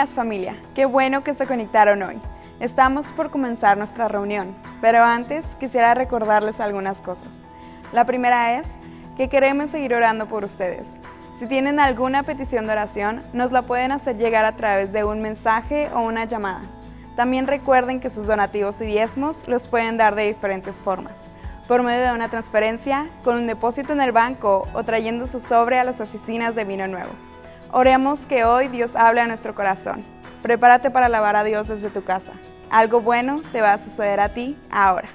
días, familia. Qué bueno que se conectaron hoy. Estamos por comenzar nuestra reunión, pero antes quisiera recordarles algunas cosas. La primera es que queremos seguir orando por ustedes. Si tienen alguna petición de oración, nos la pueden hacer llegar a través de un mensaje o una llamada. También recuerden que sus donativos y diezmos los pueden dar de diferentes formas. Por medio de una transferencia, con un depósito en el banco o trayendo su sobre a las oficinas de Vino Nuevo. Oremos que hoy Dios hable a nuestro corazón. Prepárate para alabar a Dios desde tu casa. Algo bueno te va a suceder a ti ahora.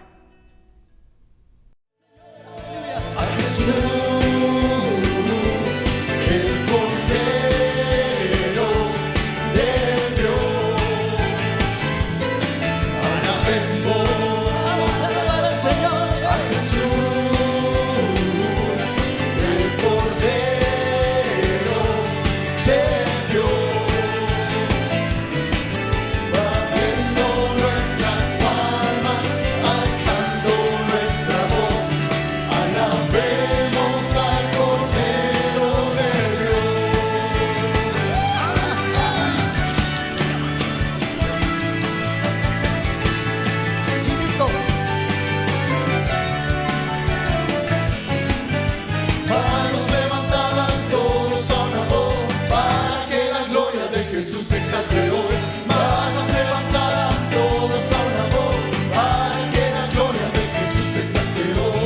Jesús exalte hoy, manos levantadas, todos a una voz, para que la gloria de Jesús exalte hoy.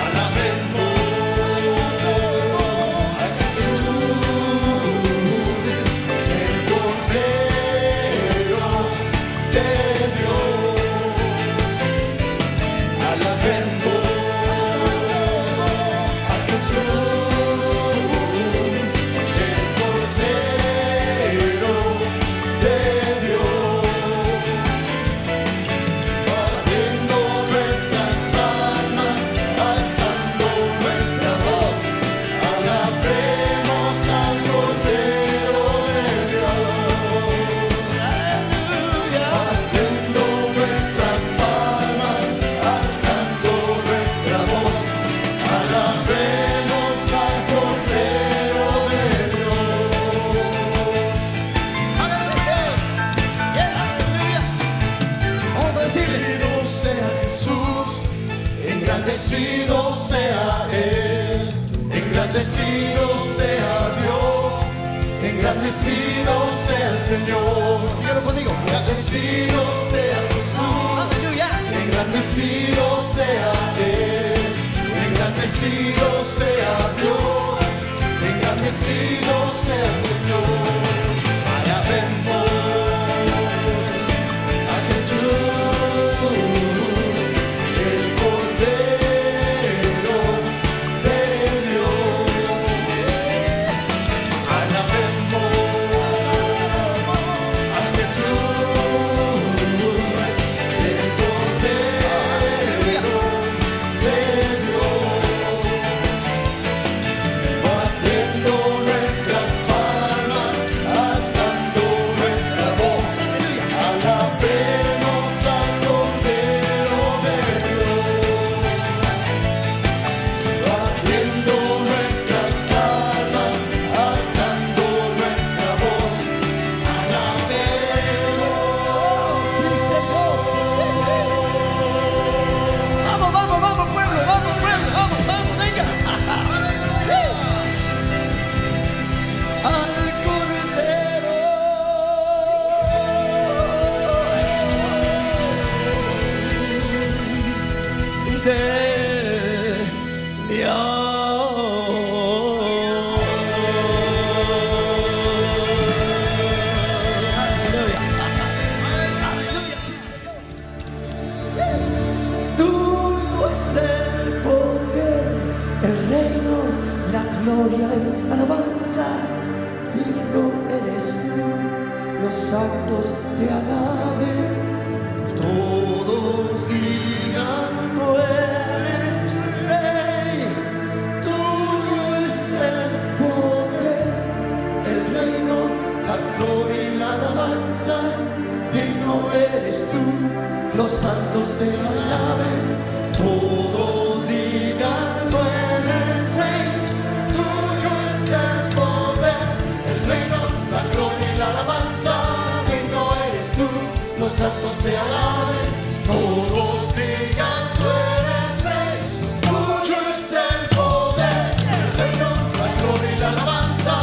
Alabemos a Jesús, el Cordero de Dios. Alabemos a Jesús. Engrandecido sea Él, engrandecido sea Dios, engrandecido sea el Señor. Dígalo conmigo. Engrandecido sea Jesús, aleluya. Engrandecido sea Él, engrandecido sea Dios, engrandecido sea el Señor. Alabemos a Jesús. Los santos te alaben, todos digan tú eres rey, tuyo es el poder, el reino, la gloria y la los santos te alaben, todos digan tú eres rey, tuyo es el poder, el reino, la gloria y la alabanza,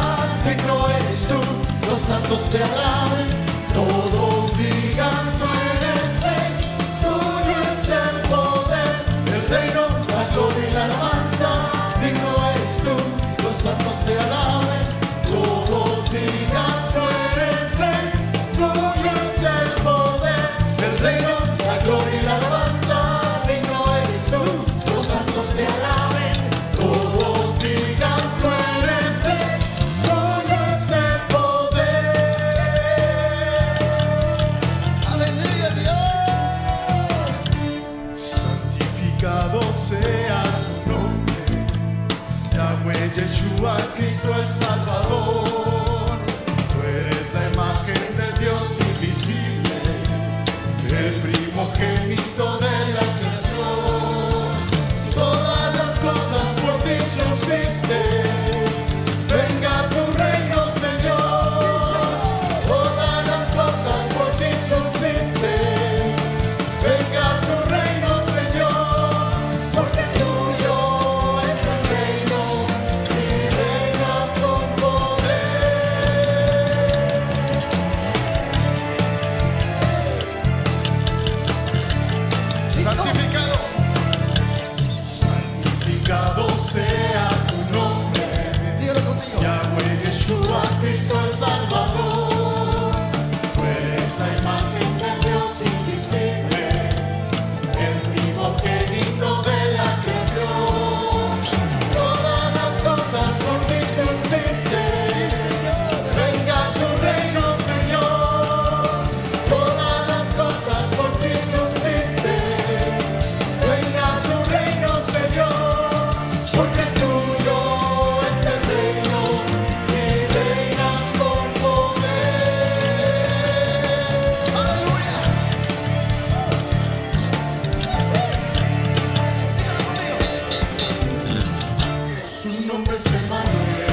digno eres tú, los santos te alaben, todos digan tú eres rey, tuyo es el poder, el reino, la gloria y la alabanza, digno eres tú, los santos te alaben, todos digan tú eres rey, tuyo es el poder, el reino, la gloria y la alabanza, digno eres tú, los santos te alaben, todos digan tú eres rey, tuyo es el poder. Aleluya, Dios. Santificado sea tu nombre, Yahweh Yeshua, Cristo el Salvador. Tú eres la imagen del Dios invisible, el primogénito de la creación. Todas las cosas por ti subsisten. Venga tu reino, Señor. Todas las cosas por ti subsisten. Venga tu reino, Señor, porque tuyo es el reino y reinas con poder. Santificado, santificado sea tu nombre. Dígalo conmigo. Yahweh Yeshua, Cristo el Salvador. Tú eres la imagen del Dios invisible, el primogénito de la creación. Todas las cosas por ti subsisten. Venga tu reino, Señor. Todas las cosas por ti subsisten. Venga tu reino, Señor, porque tuyo es el reino y reinas con poder. Aleluya. Su nombre es Emmanuel,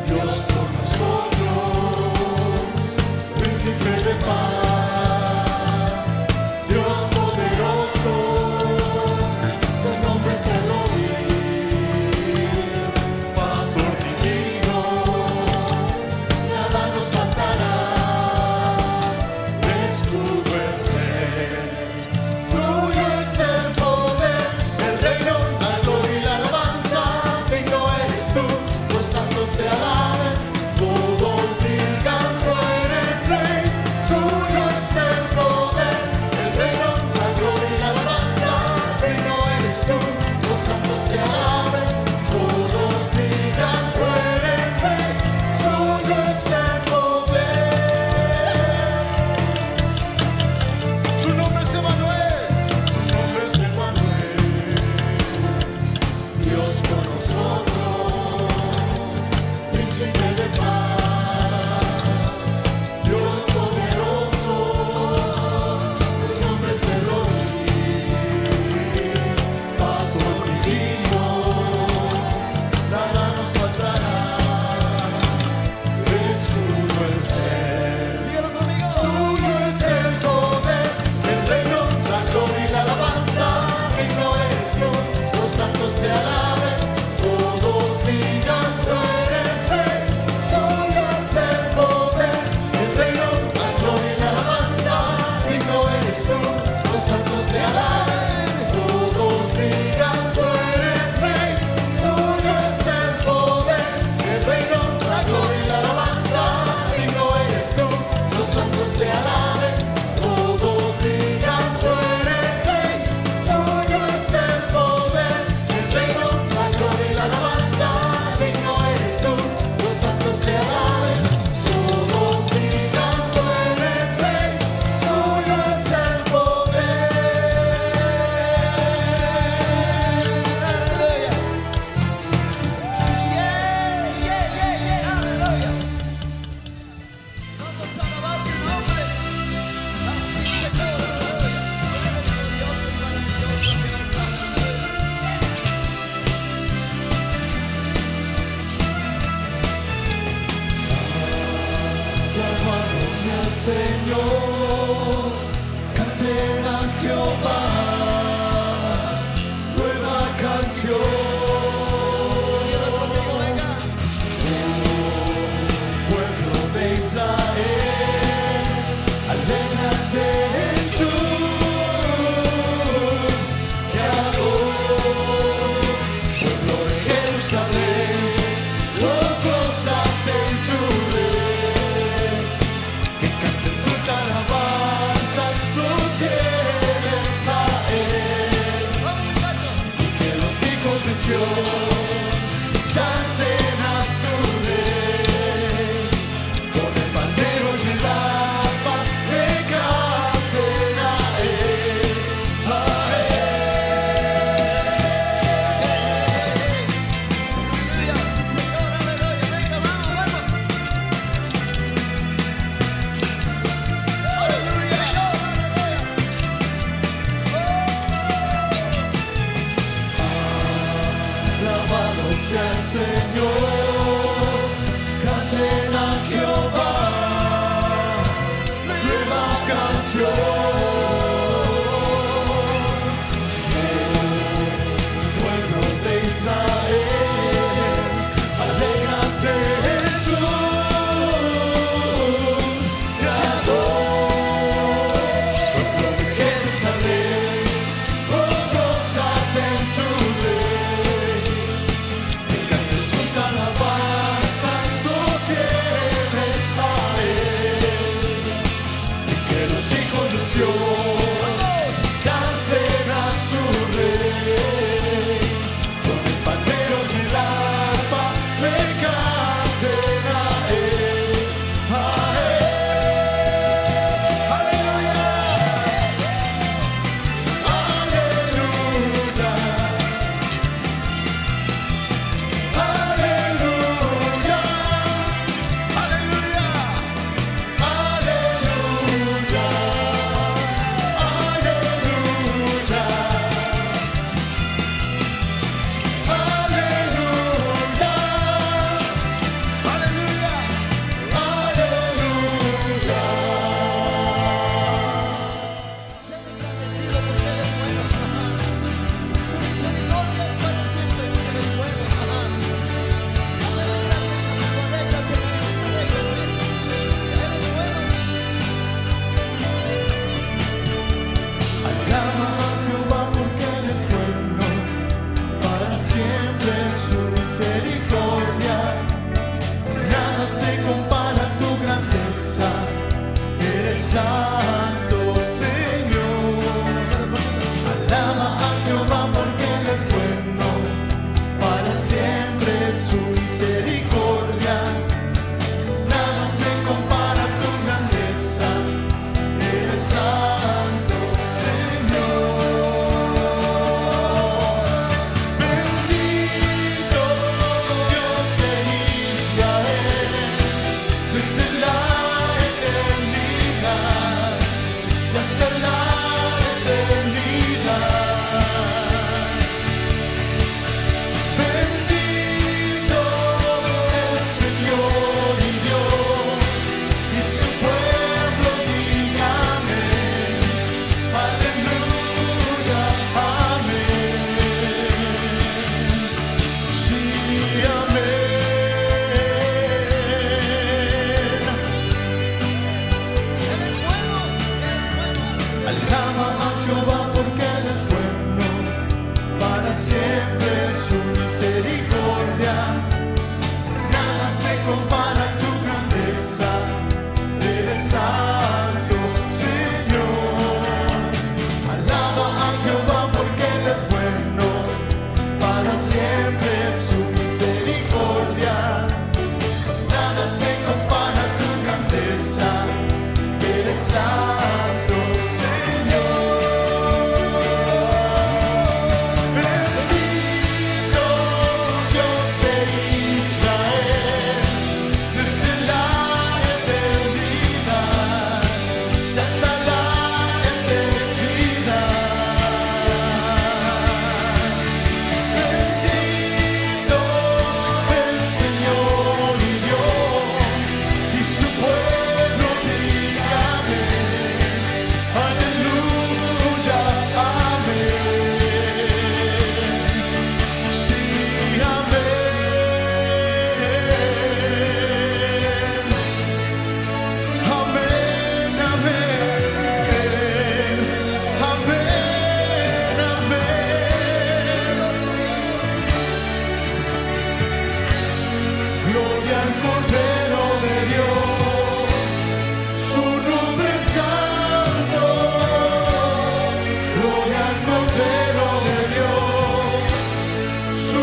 Dios con nosotros, príncipe de paz, Dios poderoso. Su nombre es Elohim, pastor divino, nada nos faltará, escudo es él. Tuyo es el poder, el reino, la gloria y la alabanza, digno eres tú, los santos te alaben, todos digan tú eres rey, tuyo es el poder, el reino, la gloria y la alabanza, digno eres tú, los santos te alaben, todos digan tú eres rey, tuyo es el poder. Su nombre es Emmanuel, su nombre es Emmanuel, Dios con nosotros, príncipe de paz, Dios poderoso. Su nombre es Elohim, pastor divino, nada nos faltará, escudo es él. Dígalo conmigo. Tuyo es el poder, el reino, la gloria y la alabanza, digno eres tú, los santos te alaben, todos digan tú eres rey, tuyo es el poder, el reino, la gloria y la alabanza, digno eres tú, los santos te alaben, todos digan tú eres rey, tuyo es el poder, el reino, la gloria y la alabanza, digno eres tú, los santos te alaben, todos digan tú eres rey, tuyo es el poder, el reino, la gloria y la alabanza, digno eres tú, los santos te alaben, todos digan tú eres rey, tuyo es el poder. dancen a su rey, con el pandero y el arpa le canten a él, a él. Aleluya, sí Señor, aleluya, venga, vamos, vamos. Aleluya, alabado sea el Señor, canten a Jehová, nueva canción. Pueblo de Israel, alégrate en tu Creador. Pueblo de Jerusalén, gózate en tu Rey. Canten sus alabanzas los fieles a él. Y que los hijos de Sión dancen a su rey, con el pandero y el arpa le canten a él, a él. Aleluya, aleluya, aleluya, aleluya, aleluya, aleluya, aleluya, aleluya, aleluya. Sean engrandecidos porque Él es bueno. Su misericordia es para siempre porque Él es bueno. Alégrate, amigo, alégrate, alégrate. Él es bueno. Alaba a Jehová porque Él es bueno, para siempre su misericordia. Nada se compara a su grandeza. Eres santo, Señor. Alaba a Jehová porque Él es bueno, para siempre su misericordia. Nada se compara a su grandeza. Eres santo, Señor. Bendito Dios de Israel, desde la eternidad y hasta la eternidad. Bendito el Señor y Dios, y su pueblo diga amén. Aleluya, amén. Sí, amén. Él es bueno, alaba a Jehová porque Él es bueno, para siempre su misericordia. Nada se compara a su grandeza. Eres santo, Señor. Alaba a Jehová porque Él es bueno, para siempre su misericordia. Nada se compara a su grandeza. Eres santo, Señor. Bendito Dios de Israel, desde la eternidad y hasta la eternidad. Bendito el Señor y Dios, y su pueblo diga amén. Aleluya, amén. Sí, amén. Amén, amén. Amén, amén. Gloria al Cordero de Dios, su nombre es santo. Gloria al Cordero de Dios, su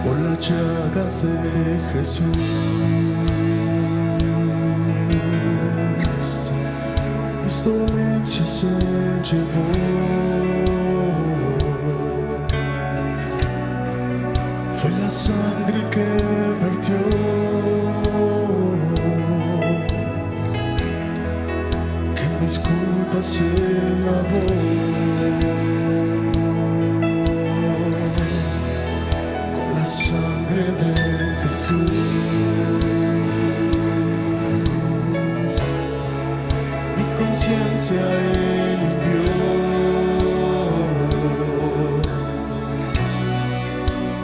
por las llagas de Jesús. Mis dolencias Él llevó, fue la sangre que Él vertió, que mis culpas se lavó. Con la sangre de Jesús, mi conciencia Él limpió.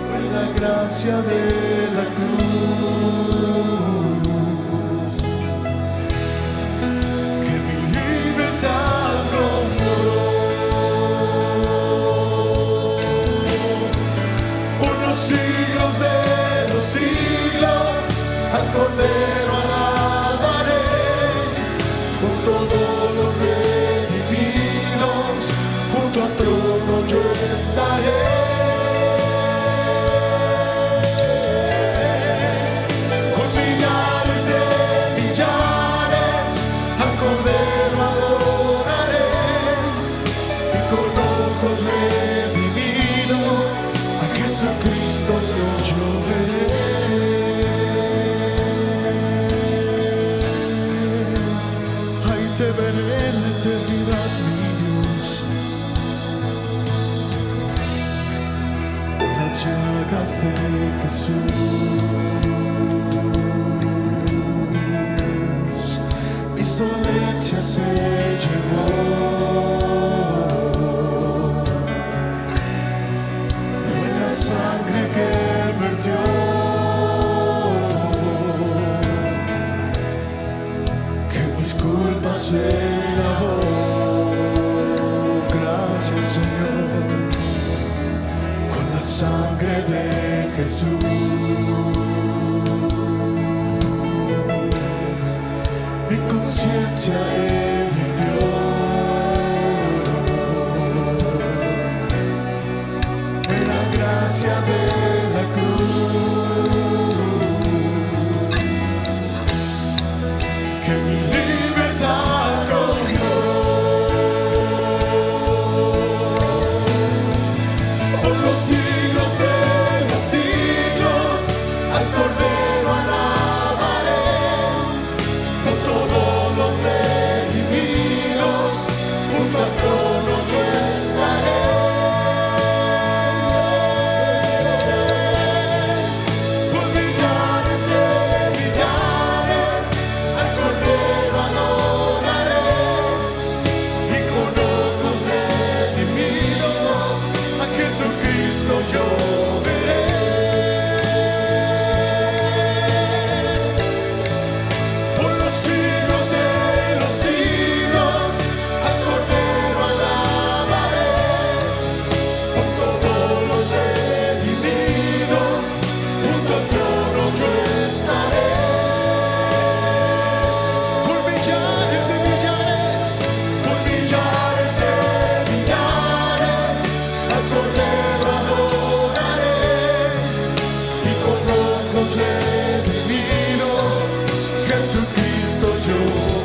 Fue la gracia de la cruz que mi libertad compró. Por los siglos de los siglos al Cordero alabaré, con todos los redimidos junto al trono yo estaré. Con millares de millares al Cordero adoraré, y con ojos redimidos a Jesucristo yo veré. Ahí te veré en la eternidad, mi Dios, por las llagas de Jesús. Mis dolencias se llevó, fue la sangre que Él vertió, que mis culpas se lavó. Gracias, Señor, con la sangre de Jesús, mi conciencia Él limpió. Fue la gracia de la cruz que mi libertad compró. Por los siglos de los siglos al Cordero alabaré, con todos los redimidos junto al trono yo estaré. Con millares de millares al Cordero adoraré, y con ojos redimidos a Jesucristo yo veré. Por los siglos de los siglos al Cordero alabaré, con todos los redimidos junto al trono yo estaré. Por millares de millares, por millares de millares al Cordero adoraré, y con ojos redimidos Jesucristo yo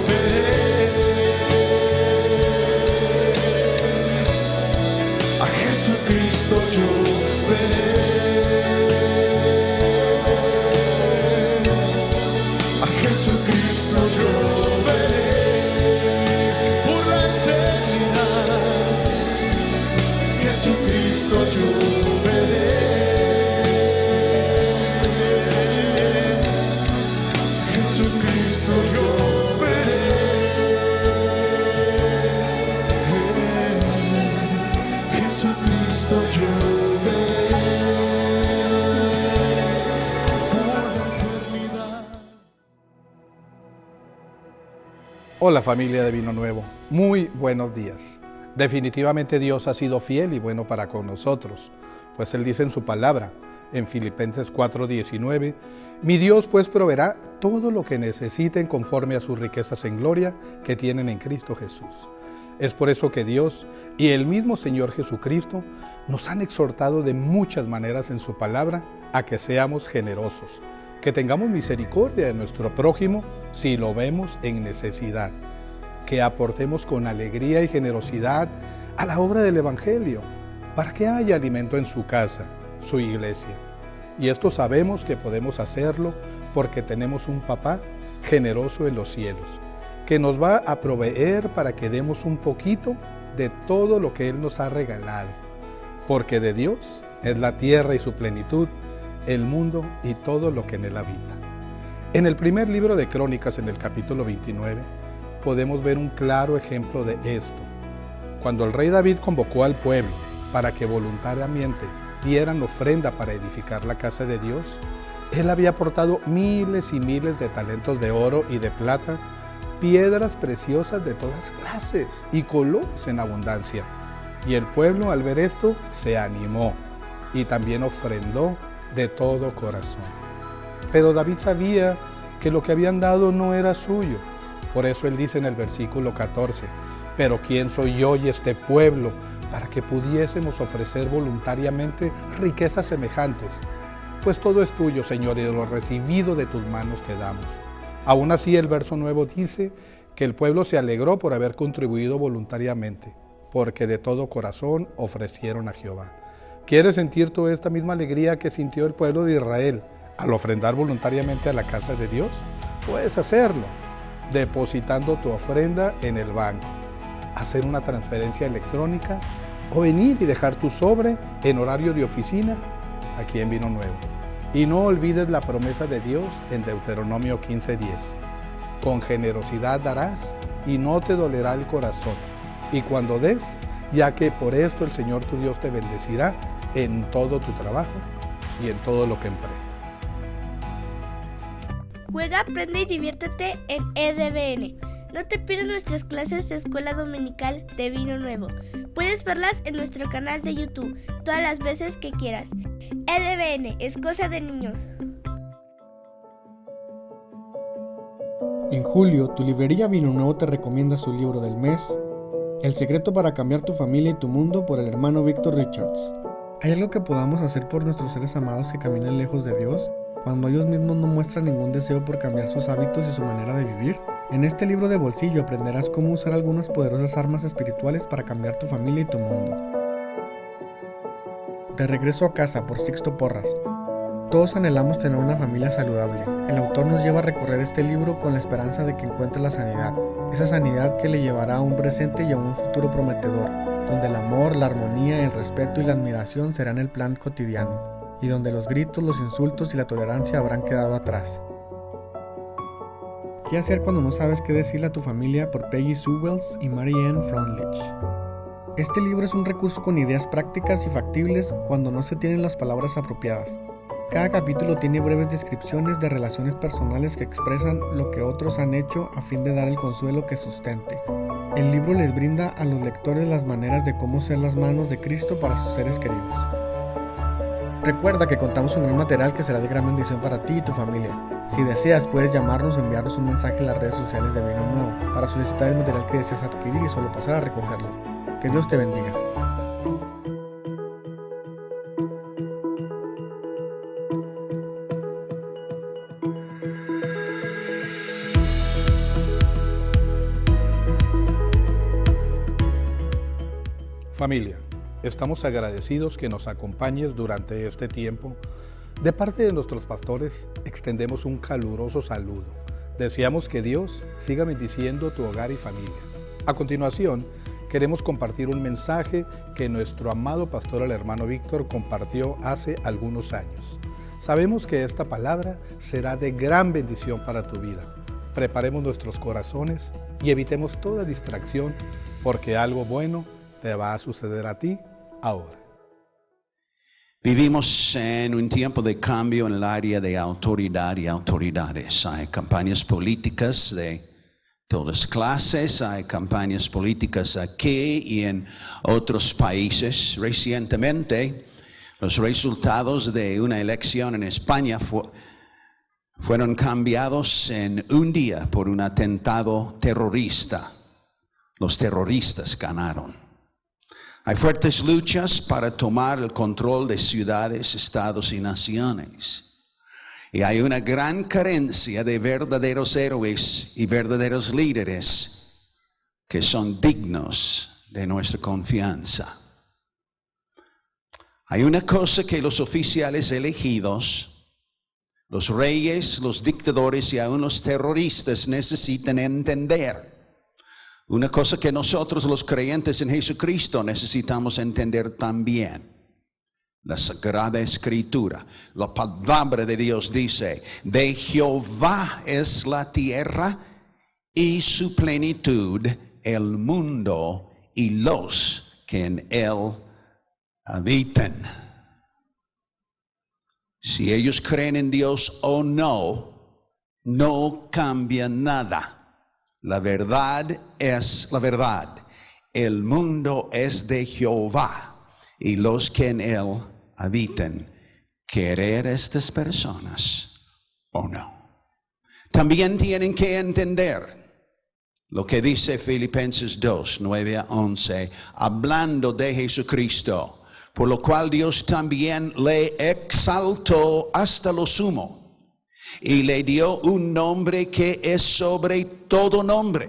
veré. A Jesucristo yo veré. A Jesucristo yo veré. Por la eternidad Jesucristo yo veré. Jesucristo yo veré. Jesucristo yo veré. Por la eternidad. Hola familia de Vino Nuevo, muy buenos días. Definitivamente Dios ha sido fiel y bueno para con nosotros, pues Él dice en su palabra, en Filipenses 4:19, mi Dios pues proveerá todo lo que necesiten conforme a sus riquezas en gloria que tienen en Cristo Jesús. Es por eso que Dios y el mismo Señor Jesucristo nos han exhortado de muchas maneras en su palabra a que seamos generosos, que tengamos misericordia de nuestro prójimo si lo vemos en necesidad, que aportemos con alegría y generosidad a la obra del Evangelio, para que haya alimento en su casa, su iglesia. Y esto sabemos que podemos hacerlo porque tenemos un papá generoso en los cielos, que nos va a proveer para que demos un poquito de todo lo que Él nos ha regalado, porque de Dios es la tierra y su plenitud, el mundo y todo lo que en él habita. En el primer libro de Crónicas, en el capítulo 29, podemos ver un claro ejemplo de esto. Cuando el rey David convocó al pueblo para que voluntariamente dieran ofrenda para edificar la casa de Dios, él había aportado miles y miles de talentos de oro y de plata, piedras preciosas de todas clases y colores en abundancia. Y el pueblo, al ver esto, se animó y también ofrendó de todo corazón. Pero David sabía que lo que habían dado no era suyo. Por eso él dice en el versículo 14, pero ¿quién soy yo y este pueblo para que pudiésemos ofrecer voluntariamente riquezas semejantes? Pues todo es tuyo, Señor, y de lo recibido de tus manos te damos. Aún así, el verso 9 dice que el pueblo se alegró por haber contribuido voluntariamente, porque de todo corazón ofrecieron a Jehová. ¿Quieres sentir tú esta misma alegría que sintió el pueblo de Israel al ofrendar voluntariamente a la casa de Dios? Puedes hacerlo depositando tu ofrenda en el banco, hacer una transferencia electrónica o venir y dejar tu sobre en horario de oficina aquí en Vino Nuevo. Y no olvides la promesa de Dios en Deuteronomio 15:10. Con generosidad darás y no te dolerá el corazón. Y cuando des, ya que por esto el Señor tu Dios te bendecirá en todo tu trabajo y en todo lo que emprendas. Juega, aprende y diviértete en EDVN. No te pierdas nuestras clases de escuela dominical de Vino Nuevo. Puedes verlas en nuestro canal de YouTube todas las veces que quieras. EDVN es cosa de niños. En julio, tu librería Vino Nuevo te recomienda su libro del mes, El secreto para cambiar tu familia y tu mundo, por el hermano Víctor Richards. ¿Hay algo que podamos hacer por nuestros seres amados que caminan lejos de Dios, cuando ellos mismos no muestran ningún deseo por cambiar sus hábitos y su manera de vivir? En este libro de bolsillo aprenderás cómo usar algunas poderosas armas espirituales para cambiar tu familia y tu mundo. De regreso a casa, por Sixto Porras. Todos anhelamos tener una familia saludable. El autor nos lleva a recorrer este libro con la esperanza de que encuentre la sanidad. Esa sanidad que le llevará a un presente y a un futuro prometedor, donde el amor, la armonía, el respeto y la admiración serán el plan cotidiano, y donde los gritos, los insultos y la tolerancia habrán quedado atrás. ¿Qué hacer cuando no sabes qué decirle a tu familia? Por Peggy Sue Wells y Mary Ann Freundlich. Este libro es un recurso con ideas prácticas y factibles cuando no se tienen las palabras apropiadas. Cada capítulo tiene breves descripciones de relaciones personales que expresan lo que otros han hecho a fin de dar el consuelo que sustente. El libro les brinda a los lectores las maneras de cómo ser las manos de Cristo para sus seres queridos. Recuerda que contamos con un material que será de gran bendición para ti y tu familia. Si deseas, puedes llamarnos o enviarnos un mensaje en las redes sociales de Vino Nuevo para solicitar el material que deseas adquirir y solo pasar a recogerlo. Que Dios te bendiga. Familia, estamos agradecidos que nos acompañes durante este tiempo. De parte de nuestros pastores, extendemos un caluroso saludo. Deseamos que Dios siga bendiciendo tu hogar y familia. A continuación, queremos compartir un mensaje que nuestro amado pastor, el hermano Víctor, compartió hace algunos años. Sabemos que esta palabra será de gran bendición para tu vida. Preparemos nuestros corazones y evitemos toda distracción, porque algo bueno te va a suceder a ti ahora. Vivimos en un tiempo de cambio en el área de autoridad y autoridades. Hay campañas políticas de todas clases, hay campañas políticas aquí y en otros países. Recientemente, los resultados de una elección en España fueron cambiados en un día por un atentado terrorista. Los terroristas ganaron. Hay fuertes luchas para tomar el control de ciudades, estados y naciones. Y hay una gran carencia de verdaderos héroes y verdaderos líderes que son dignos de nuestra confianza. Hay una cosa que los oficiales elegidos, los reyes, los dictadores y aún los terroristas necesitan entender. Una cosa que nosotros los creyentes en Jesucristo necesitamos entender también. La Sagrada Escritura, la palabra de Dios dice, de Jehová es la tierra y su plenitud, el mundo y los que en él habitan. Si ellos creen en Dios o no, no cambia nada. La verdad es la verdad. El mundo es de Jehová y los que en él habitan. Querer estas personas o no. También tienen que entender lo que dice Filipenses 2, 9 a 11, hablando de Jesucristo, por lo cual Dios también le exaltó hasta lo sumo y le dio un nombre que es sobre todo nombre,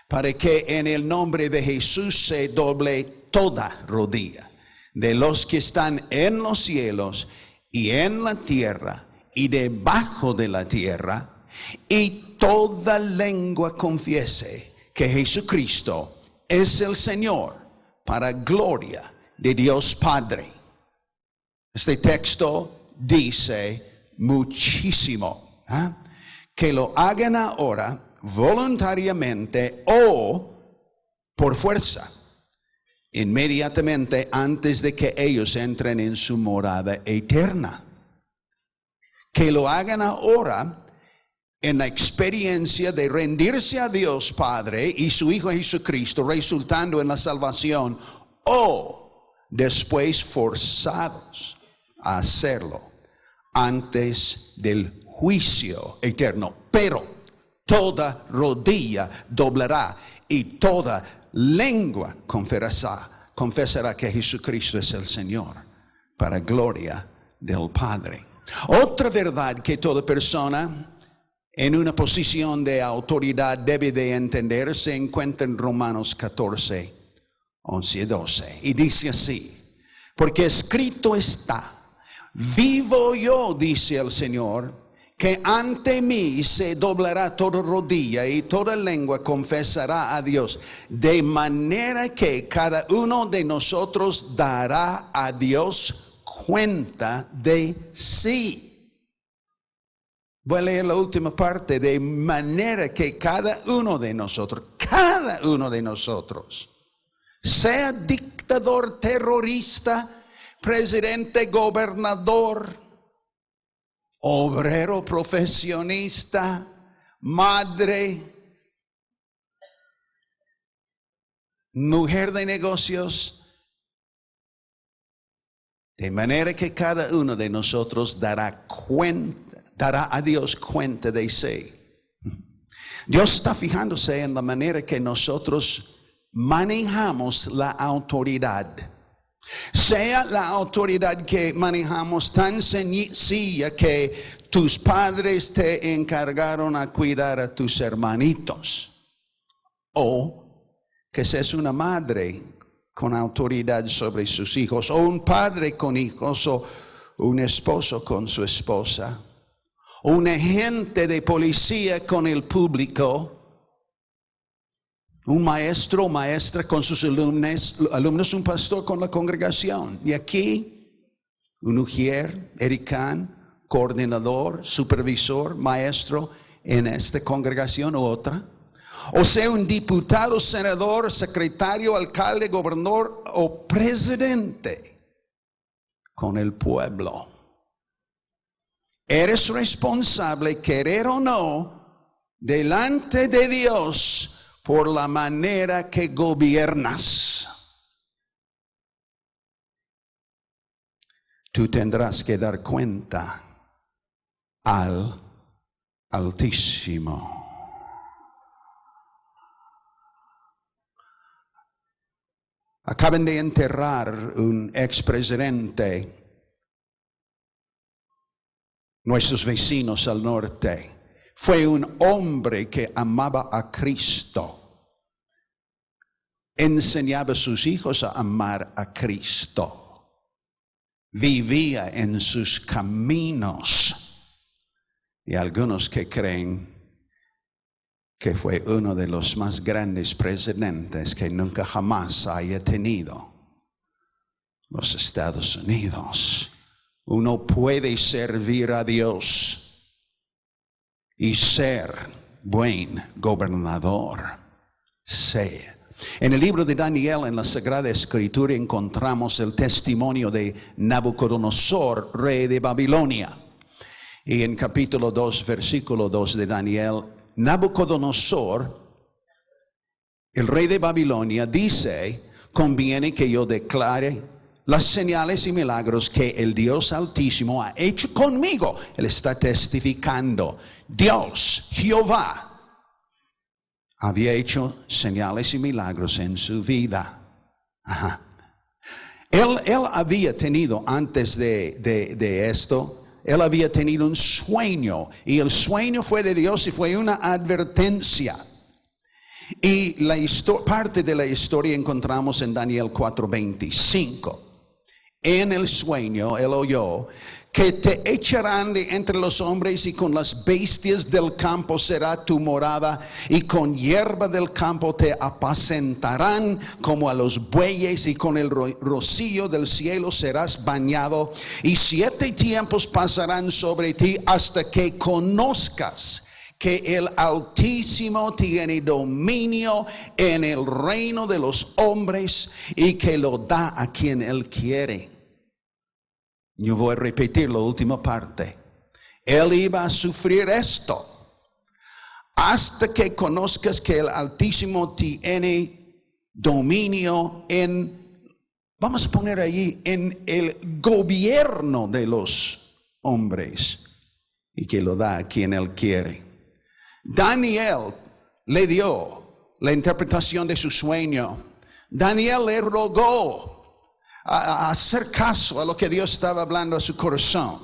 para que en el nombre de Jesús se doble toda rodilla, de los que están en los cielos y en la tierra y debajo de la tierra, y toda lengua confiese que Jesucristo es el Señor, para gloria de Dios Padre. Este texto dice muchísimo. Que lo hagan ahora voluntariamente o por fuerza, inmediatamente antes de que ellos entren en su morada eterna. Que lo hagan ahora en la experiencia de rendirse a Dios Padre y su Hijo Jesucristo, resultando en la salvación, o después forzados a hacerlo antes del juicio eterno. Pero toda rodilla doblará y toda lengua confesará que Jesucristo es el Señor, para gloria del Padre. Otra verdad que toda persona en una posición de autoridad debe de entender se encuentra en Romanos 14, 11 y 12. Y dice así: porque escrito está, vivo yo, dice el Señor, que ante mí se doblará toda rodilla y toda lengua confesará a Dios. De manera que cada uno de nosotros dará a Dios cuenta de sí. Voy a leer la última parte. De manera que cada uno de nosotros, sea dictador, terrorista, presidente, gobernador, obrero, profesionista, madre, mujer de negocios, de manera que cada uno de nosotros dará a Dios cuenta de sí. Dios está fijándose en la manera que nosotros manejamos la autoridad. Sea la autoridad que manejamos tan sencilla que tus padres te encargaron a cuidar a tus hermanitos, o que seas una madre con autoridad sobre sus hijos, o un padre con hijos, o un esposo con su esposa, o un agente de policía con el público, un maestro o maestra con sus alumnos, un pastor con la congregación. Y aquí, un ujier, edicán, coordinador, supervisor, maestro en esta congregación u otra. O sea, un diputado, senador, secretario, alcalde, gobernador o presidente con el pueblo. Eres responsable, querer o no, delante de Dios por la manera que gobiernas. Tú tendrás que dar cuenta al Altísimo. Acaban de enterrar un expresidente, nuestros vecinos al norte. Fue un hombre que amaba a Cristo. Enseñaba a sus hijos a amar a Cristo. Vivía en sus caminos. Y algunos que creen que fue uno de los más grandes presidentes que nunca jamás haya tenido los Estados Unidos. Uno puede servir a Dios y ser buen gobernador. Sí. En el libro de Daniel, en la Sagrada Escritura, encontramos el testimonio de Nabucodonosor, rey de Babilonia. Y en capítulo 2, versículo 2 de Daniel, Nabucodonosor, el rey de Babilonia, dice: conviene que yo declare las señales y milagros que el Dios Altísimo ha hecho conmigo. Él está testificando. Dios, Jehová, había hecho señales y milagros en su vida. Ajá. Él había tenido, antes de esto, él había tenido un sueño, y el sueño fue de Dios y fue una advertencia. Y parte de la historia encontramos en Daniel 4:25. En el sueño él oyó que te echarán de entre los hombres, y con las bestias del campo será tu morada, y con hierba del campo te apacentarán como a los bueyes, y con el rocío del cielo serás bañado, y 7 tiempos pasarán sobre ti hasta que conozcas que el Altísimo tiene dominio en el reino de los hombres, y que lo da a quien él quiere. Yo voy a repetir la última parte. Él iba a sufrir esto hasta que conozcas que el Altísimo tiene dominio en, vamos a poner allí, en el gobierno de los hombres, y que lo da a quien él quiere. Daniel le dio la interpretación de su sueño. Daniel le rogó a hacer caso a lo que Dios estaba hablando a su corazón.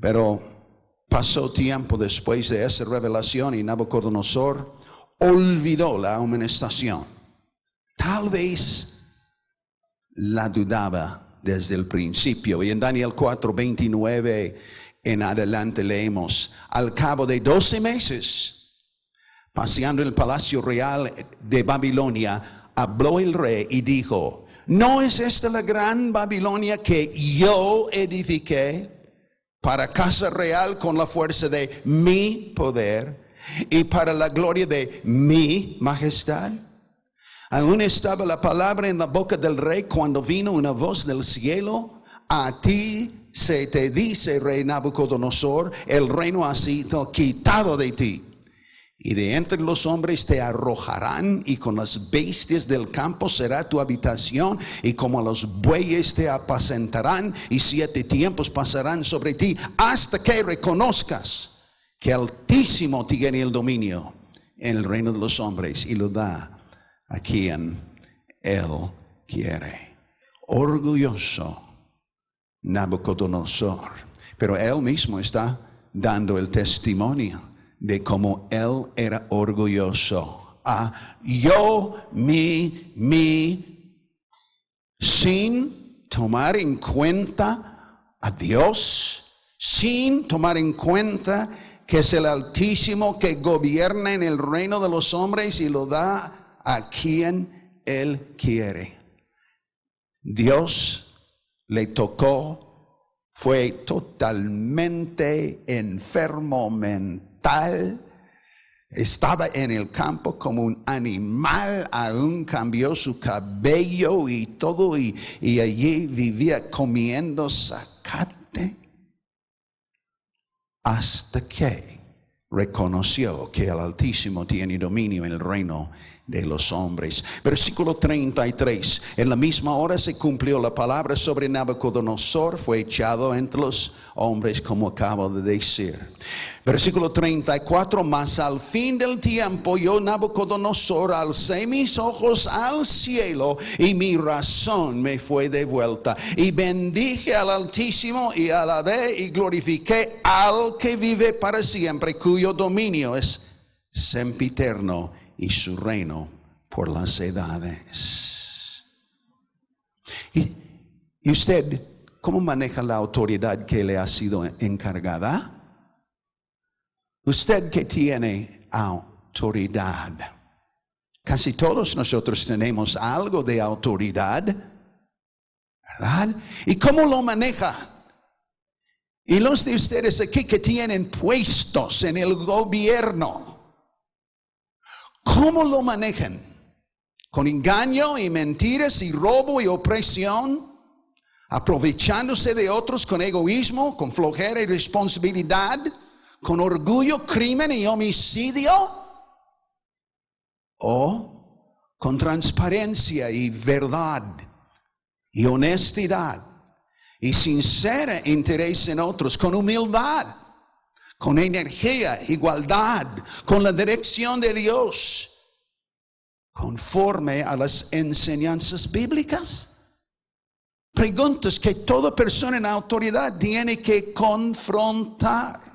Pero pasó tiempo después de esa revelación, y Nabucodonosor olvidó la amonestación. Tal vez la dudaba desde el principio. Y en Daniel 4:29 en adelante leemos: al cabo de 12 meses, paseando en el palacio real de Babilonia, habló el rey y dijo: ¿no es esta la gran Babilonia que yo edifiqué para casa real con la fuerza de mi poder y para la gloria de mi majestad? Aún estaba la palabra en la boca del rey cuando vino una voz del cielo: a ti se te dice, rey Nabucodonosor, el reino ha sido quitado de ti, y de entre los hombres te arrojarán, y con las bestias del campo será tu habitación, y como a los bueyes te apacentarán, y 7 tiempos pasarán sobre ti, hasta que reconozcas que Altísimo tiene el dominio en el reino de los hombres, y lo da a quien él quiere. Orgulloso Nabucodonosor, pero él mismo está dando el testimonio de cómo él era orgulloso. Sin tomar en cuenta a Dios, sin tomar en cuenta que es el Altísimo que gobierna en el reino de los hombres y lo da a quien él quiere. Dios le tocó, fue totalmente enfermo mental, estaba en el campo como un animal, aún cambió su cabello y todo, y allí vivía comiendo zacate, hasta que reconoció que el Altísimo tiene dominio en el reino de los hombres. Versículo 33. En la misma hora se cumplió la palabra sobre Nabucodonosor, fue echado entre los hombres, como acabo de decir. Versículo 34. Mas al fin del tiempo yo, Nabucodonosor, alcé mis ojos al cielo y mi razón me fue devuelta. Y bendije al Altísimo y alabé y glorifiqué al que vive para siempre, cuyo dominio es sempiterno y su reino por las edades. ¿Y usted cómo maneja la autoridad que le ha sido encargada? Usted que tiene autoridad. Casi todos nosotros tenemos algo de autoridad, ¿verdad? ¿Y cómo lo maneja? Y los de ustedes aquí que tienen puestos en el gobierno, ¿cómo lo manejan? ¿Con engaño y mentiras y robo y opresión? ¿Aprovechándose de otros con egoísmo, con flojera y responsabilidad? ¿Con orgullo, crimen y homicidio? ¿O con transparencia y verdad y honestidad y sincero interés en otros, con humildad, con energía, igualdad, con la dirección de Dios, conforme a las enseñanzas bíblicas? Preguntas que toda persona en autoridad tiene que confrontar.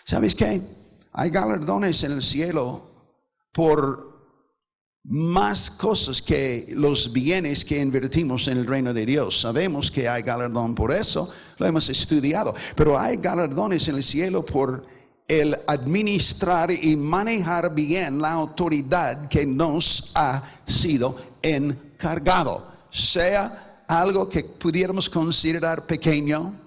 ¿Sabes qué? Hay galardones en el cielo por más cosas que los bienes que invertimos en el reino de Dios. Sabemos que hay galardón por eso, lo hemos estudiado, pero hay galardones en el cielo por el administrar y manejar bien la autoridad que nos ha sido encargado, sea algo que pudiéramos considerar pequeño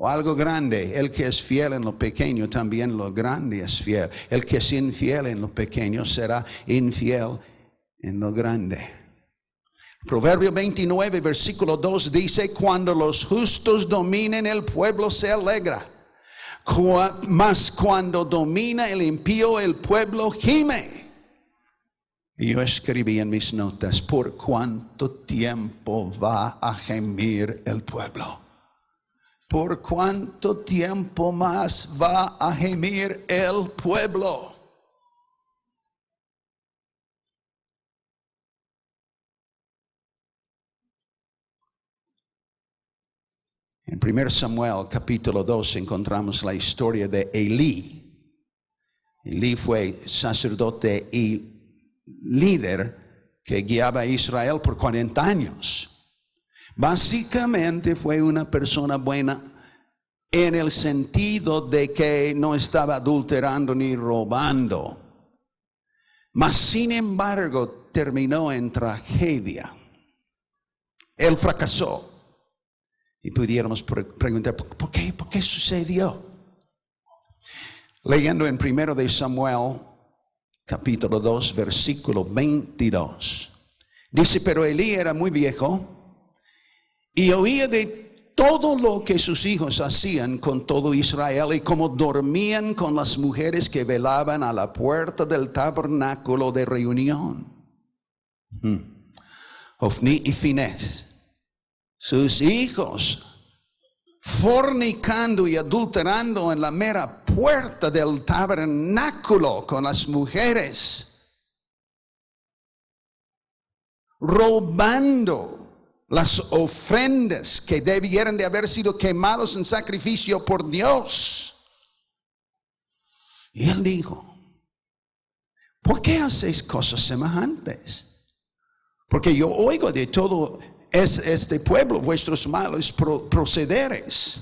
o algo grande. El que es fiel en lo pequeño, también lo grande es fiel. El que es infiel en lo pequeño será infiel en lo grande. Proverbio 29, versículo 2 dice: cuando los justos dominen, el pueblo se alegra. Mas cuando domina el impío, el pueblo gime. Y yo escribí en mis notas: ¿por cuánto tiempo va a gemir el pueblo? ¿Por cuánto tiempo más va a gemir el pueblo? En 1 Samuel capítulo 2 encontramos la historia de Elí. Elí fue sacerdote y líder que guiaba a Israel por 40 años. Básicamente fue una persona buena en el sentido de que no estaba adulterando ni robando. Mas sin embargo terminó en tragedia. Él fracasó. Y pudiéramos preguntar, ¿por qué? ¿Por qué sucedió? Leyendo en 1 de Samuel, capítulo 2, versículo 22. Dice: pero Elí era muy viejo y oía de todo lo que sus hijos hacían con todo Israel y cómo dormían con las mujeres que velaban a la puerta del tabernáculo de reunión. Ofni y Finés, sus hijos, fornicando y adulterando en la mera puerta del tabernáculo con las mujeres, robando las ofrendas que debieran de haber sido quemados en sacrificio por Dios. Y él dijo: ¿por qué hacéis cosas semejantes? Porque yo oigo de todo este pueblo vuestros malos procederes.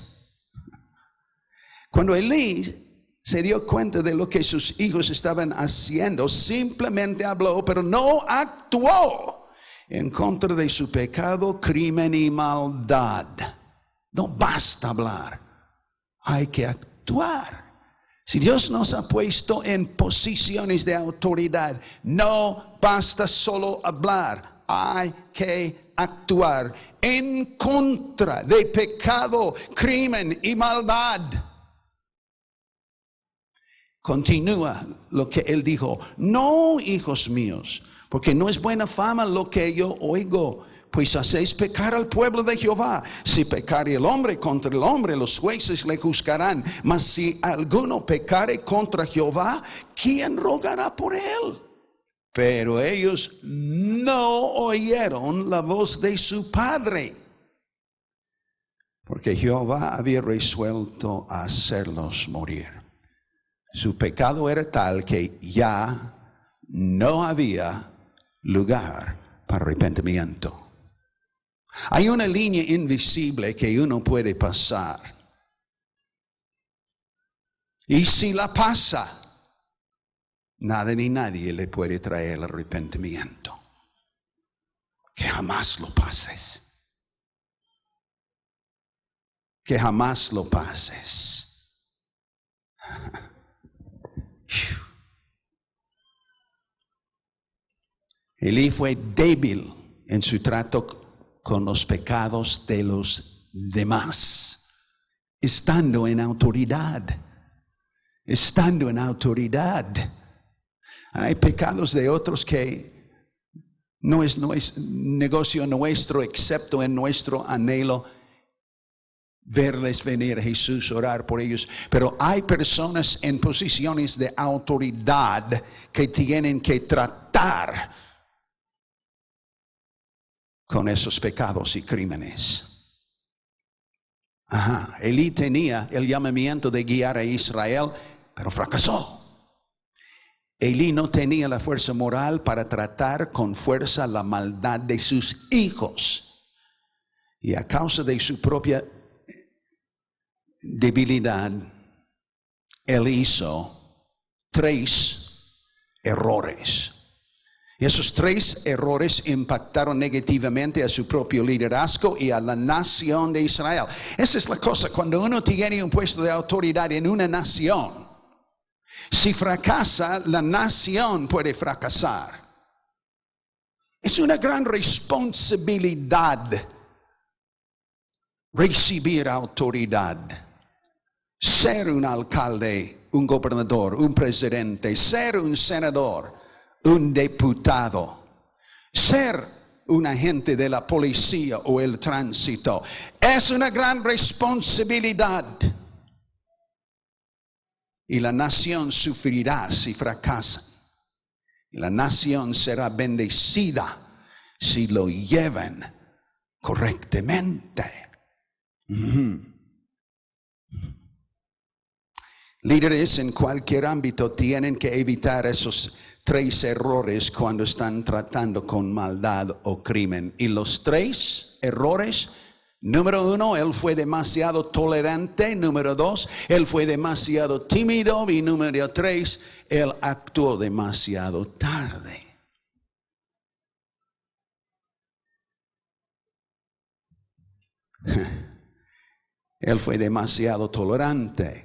Cuando Elí se dio cuenta de lo que sus hijos estaban haciendo, simplemente habló, pero no actuó en contra de su pecado, crimen y maldad. No basta hablar, hay que actuar. Si Dios nos ha puesto en posiciones de autoridad, no basta solo hablar, hay que actuar en contra de pecado, crimen y maldad. Continúa lo que él dijo. No, hijos míos, porque no es buena fama lo que yo oigo, pues hacéis pecar al pueblo de Jehová. Si pecare el hombre contra el hombre, los jueces le juzgarán. Mas si alguno pecare contra Jehová, ¿quién rogará por él? Pero ellos no oyeron la voz de su padre, porque Jehová había resuelto hacerlos morir. Su pecado era tal que ya no había lugar para arrepentimiento. Hay una línea invisible que uno puede pasar. Y si la pasa, nada ni nadie le puede traer el arrepentimiento. Que jamás lo pases. Que jamás lo pases. Elí fue débil en su trato con los pecados de los demás, estando en autoridad. Estando en autoridad. Hay pecados de otros que no es negocio nuestro, excepto en nuestro anhelo verles venir a Jesús, orar por ellos. Pero hay personas en posiciones de autoridad que tienen que tratar con esos pecados y crímenes. Elí tenía el llamamiento de guiar a Israel, pero fracasó. Elí no tenía la fuerza moral para tratar con fuerza la maldad de sus hijos. Y a causa de su propia debilidad, él hizo 3 errores. Y esos 3 errores impactaron negativamente a su propio liderazgo y a la nación de Israel. Esa es la cosa, cuando uno tiene un puesto de autoridad en una nación, si fracasa, la nación puede fracasar. Es una gran responsabilidad recibir autoridad. Ser un alcalde, un gobernador, un presidente, ser un senador, un diputado, ser un agente de la policía o el tránsito, es una gran responsabilidad. Y la nación sufrirá si fracasan. Y la nación será bendecida si lo llevan correctamente. Líderes en cualquier ámbito tienen que evitar esos 3 errores cuando están tratando con maldad o crimen. Y los 3 errores: número 1, él fue demasiado tolerante. Número 2, él fue demasiado tímido. Y número 3, él actuó demasiado tarde. Él fue demasiado tolerante.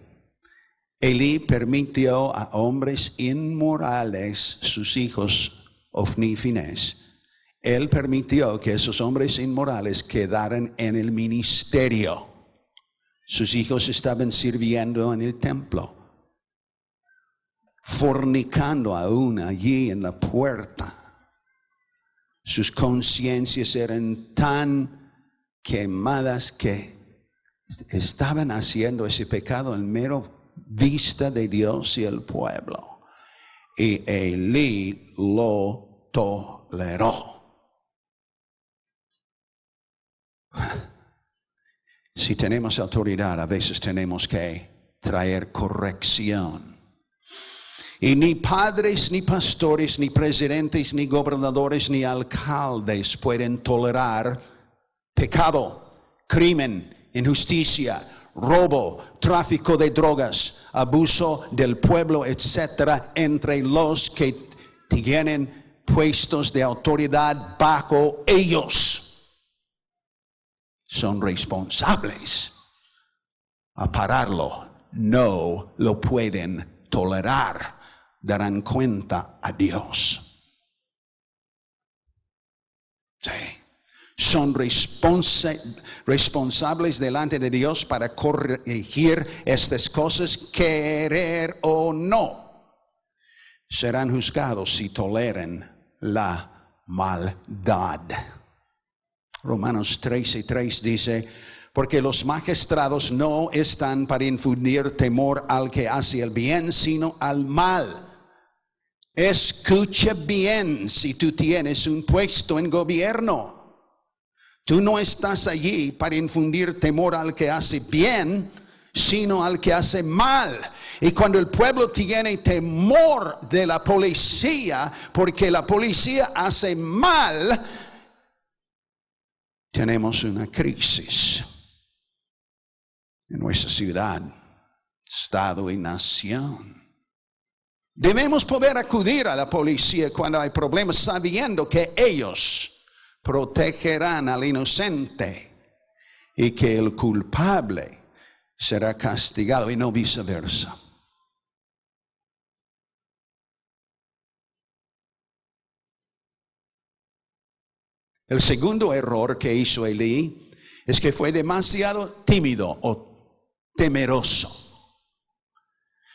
Elí permitió a hombres inmorales, sus hijos Ofni y Finés. Él permitió que esos hombres inmorales quedaran en el ministerio. Sus hijos estaban sirviendo en el templo, fornicando aún allí en la puerta. Sus conciencias eran tan quemadas que estaban haciendo ese pecado en mero vista de Dios y el pueblo. Y Elí lo toleró. Si tenemos autoridad, a veces tenemos que traer corrección. Y ni padres, ni pastores, ni presidentes, ni gobernadores, ni alcaldes pueden tolerar pecado, crimen, injusticia, robo, tráfico de drogas, abuso del pueblo, etcétera, entre los que tienen puestos de autoridad bajo ellos. Son responsables a pararlo. No lo pueden tolerar. Darán cuenta a Dios. Sí. son responsables delante de Dios para corregir estas cosas, querer o no. Serán juzgados si toleran la maldad. Romanos 13:3 dice: porque los magistrados no están para infundir temor al que hace el bien, sino al mal. Escucha bien, si tú tienes un puesto en gobierno, tú no estás allí para infundir temor al que hace bien, sino al que hace mal. Y cuando el pueblo tiene temor de la policía, porque la policía hace mal, tenemos una crisis en nuestra ciudad, estado y nación. Debemos poder acudir a la policía cuando hay problemas, sabiendo que ellos protegerán al inocente y que el culpable será castigado y no viceversa. El segundo error que hizo Elí es que fue demasiado tímido o temeroso.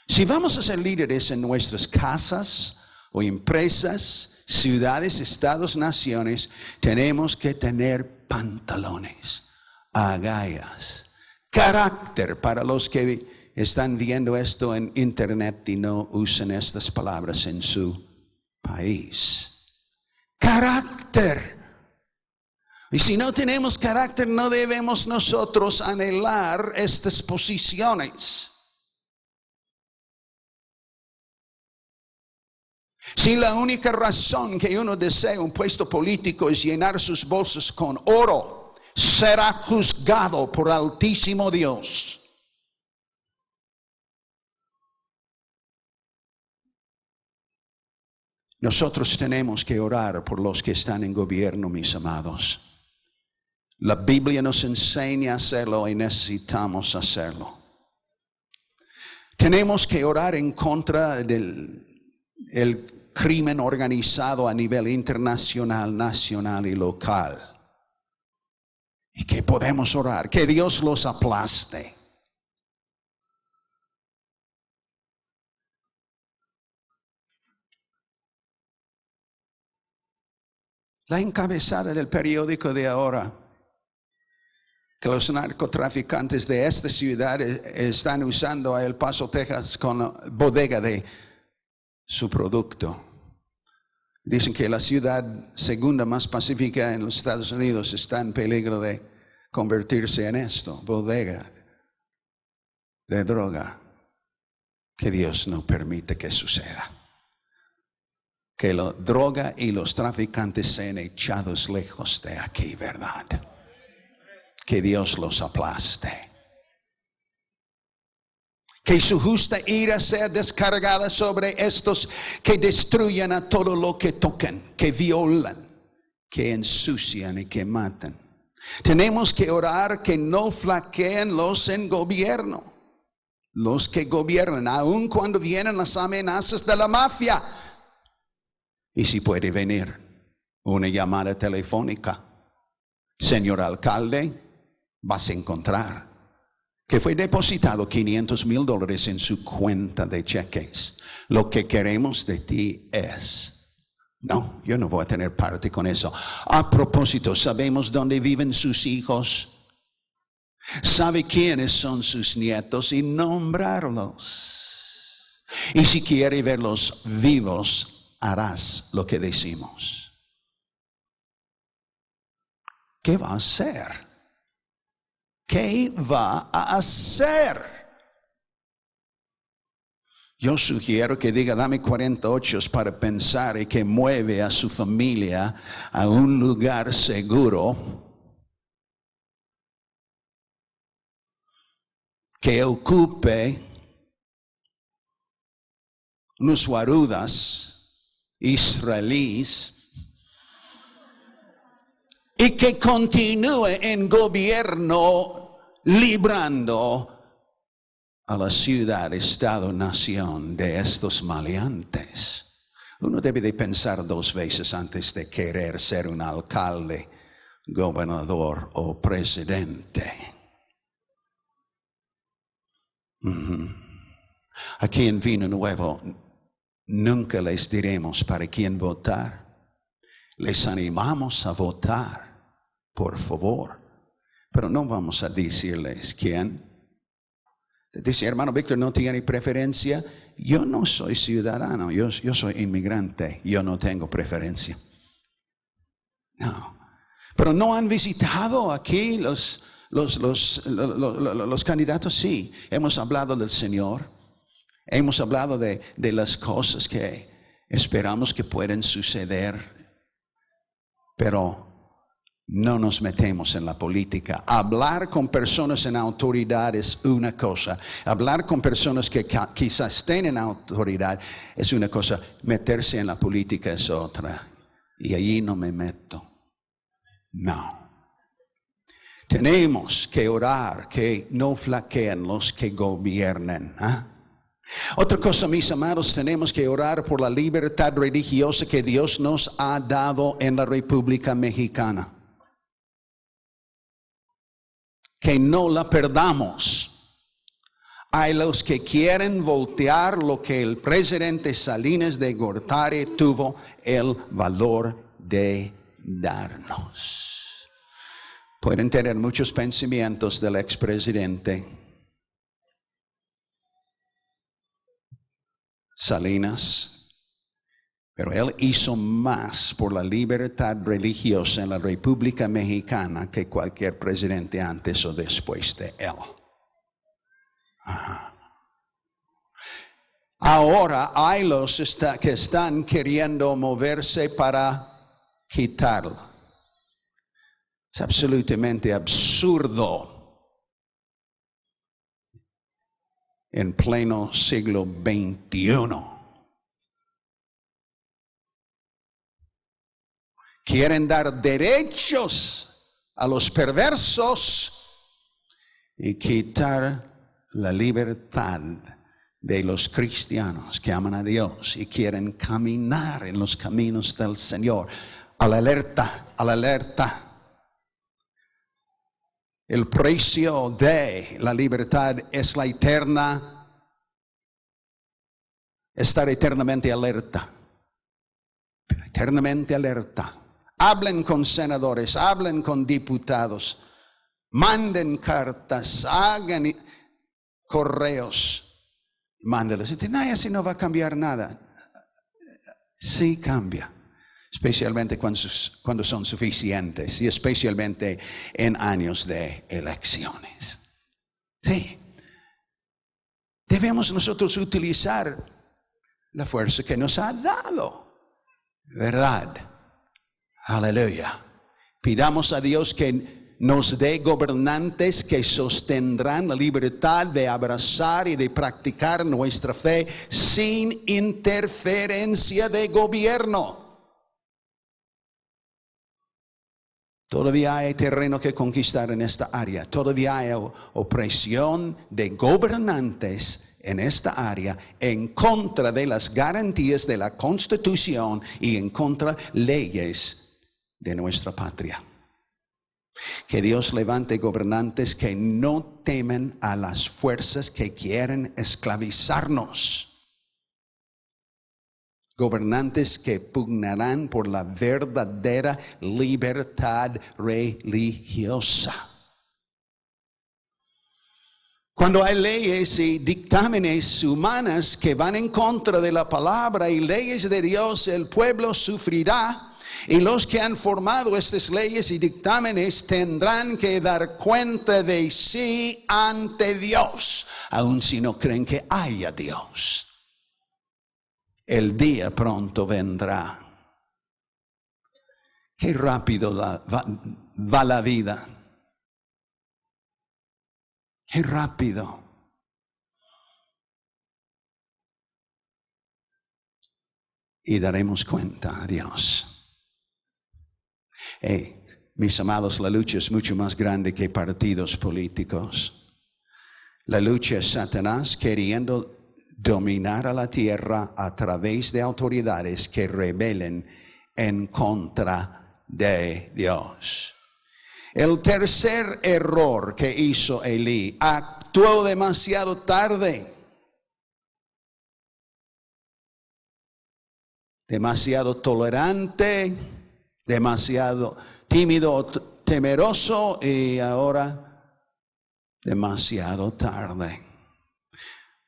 Si vamos a ser líderes en nuestras casas o empresas, ciudades, estados, naciones, tenemos que tener pantalones, agallas, carácter. Para los que están viendo esto en internet y no usan estas palabras en su país. Carácter. Y si no tenemos carácter, no debemos nosotros anhelar estas posiciones. Si la única razón que uno desea un puesto político es llenar sus bolsas con oro, será juzgado por Altísimo Dios. Nosotros tenemos que orar por los que están en gobierno, mis amados. La Biblia nos enseña a hacerlo y necesitamos hacerlo. Tenemos que orar en contra del crimen organizado a nivel internacional, nacional y local. Y que podemos orar, que Dios los aplaste. La encabezada del periódico de ahora, que los narcotraficantes de esta ciudad están usando a El Paso, Texas, con bodega de su producto. Dicen que la ciudad segunda más pacífica en los Estados Unidos está en peligro de convertirse en esto, bodega de droga. Que Dios no permite que suceda. Que la droga y los traficantes sean echados lejos de aquí, ¿verdad? Que Dios los aplaste. Que su justa ira sea descargada sobre estos que destruyen a todo lo que tocan, que violan, que ensucian y que matan. Tenemos que orar que no flaqueen los en gobierno, los que gobiernan, aun cuando vienen las amenazas de la mafia. Y si puede venir una llamada telefónica, señor alcalde, vas a encontrar que fue depositado $500,000 en su cuenta de cheques. Lo que queremos de ti es, no, yo no voy a tener parte con eso. A propósito, sabemos dónde viven sus hijos, sabe quiénes son sus nietos y nombrarlos. Y si quiere verlos vivos, harás lo que decimos. ¿Qué va a hacer? ¿Qué va a hacer? Yo sugiero que diga, dame 48 para pensar, y que mueve a su familia a un lugar seguro, que ocupe unos guarudas israelíes y que continúe en gobierno librando a la ciudad, estado, nación de estos maleantes. Uno debe de pensar 2 veces antes de querer ser un alcalde gobernador o presidente. Aquí en Vino Nuevo nunca les diremos para quién votar. Les animamos a votar, por favor, pero no vamos a decirles quién. Dice, hermano Víctor, ¿no tiene preferencia? Yo no soy ciudadano, yo soy inmigrante, yo no tengo preferencia. No. Pero no han visitado aquí los candidatos. Sí, hemos hablado del Señor, hemos hablado de las cosas que esperamos que pueden suceder, pero no nos metemos en la política. Hablar con personas en autoridad es una cosa. Hablar con personas que quizás estén en autoridad es una cosa. Meterse en la política es otra. Y allí no me meto. No. Tenemos que orar que no flaqueen los que gobiernen. Otra cosa, mis amados, tenemos que orar por la libertad religiosa que Dios nos ha dado en la República Mexicana. Que no la perdamos. Hay los que quieren voltear lo que el presidente Salinas de Gortari tuvo el valor de darnos. Pueden tener muchos pensamientos del expresidente Salinas, pero él hizo más por la libertad religiosa en la República Mexicana que cualquier presidente antes o después de él. Ahora hay los que están queriendo moverse para quitarlo. Es absolutamente absurdo en pleno siglo XXI. Quieren dar derechos a los perversos y quitar la libertad de los cristianos que aman a Dios y quieren caminar en los caminos del Señor. A la alerta, a la alerta. El precio de la libertad es la eterna, estar eternamente alerta, pero eternamente alerta. Hablen con senadores, hablen con diputados, manden cartas, hagan correos, mándenlos. Dicen, no, así no va a cambiar nada. Sí cambia. Especialmente cuando son suficientes y especialmente en años de elecciones. Sí. Debemos nosotros utilizar la fuerza que nos ha dado. ¿Verdad? Aleluya. Pidamos a Dios que nos dé gobernantes que sostendrán la libertad de abrazar y de practicar nuestra fe sin interferencia de gobierno. Todavía hay terreno que conquistar en esta área. Todavía hay opresión de gobernantes en esta área en contra de las garantías de la Constitución y en contra de leyes de nuestra patria. Que Dios levante gobernantes que no temen a las fuerzas que quieren esclavizarnos. Gobernantes que pugnarán por la verdadera libertad religiosa. Cuando hay leyes y dictámenes humanas que van en contra de la palabra y leyes de Dios, el pueblo sufrirá. Y los que han formado estas leyes y dictámenes tendrán que dar cuenta de sí ante Dios, aun si no creen que haya Dios. El día pronto vendrá. Qué rápido va la vida. Qué rápido. Y daremos cuenta a Dios. Mis amados, la lucha es mucho más grande que partidos políticos. La lucha es Satanás queriendo dominar a la tierra a través de autoridades que rebelen en contra de Dios. El tercer error que hizo Elí, actuó demasiado tarde. Demasiado tolerante, demasiado tímido, temeroso y ahora demasiado tarde.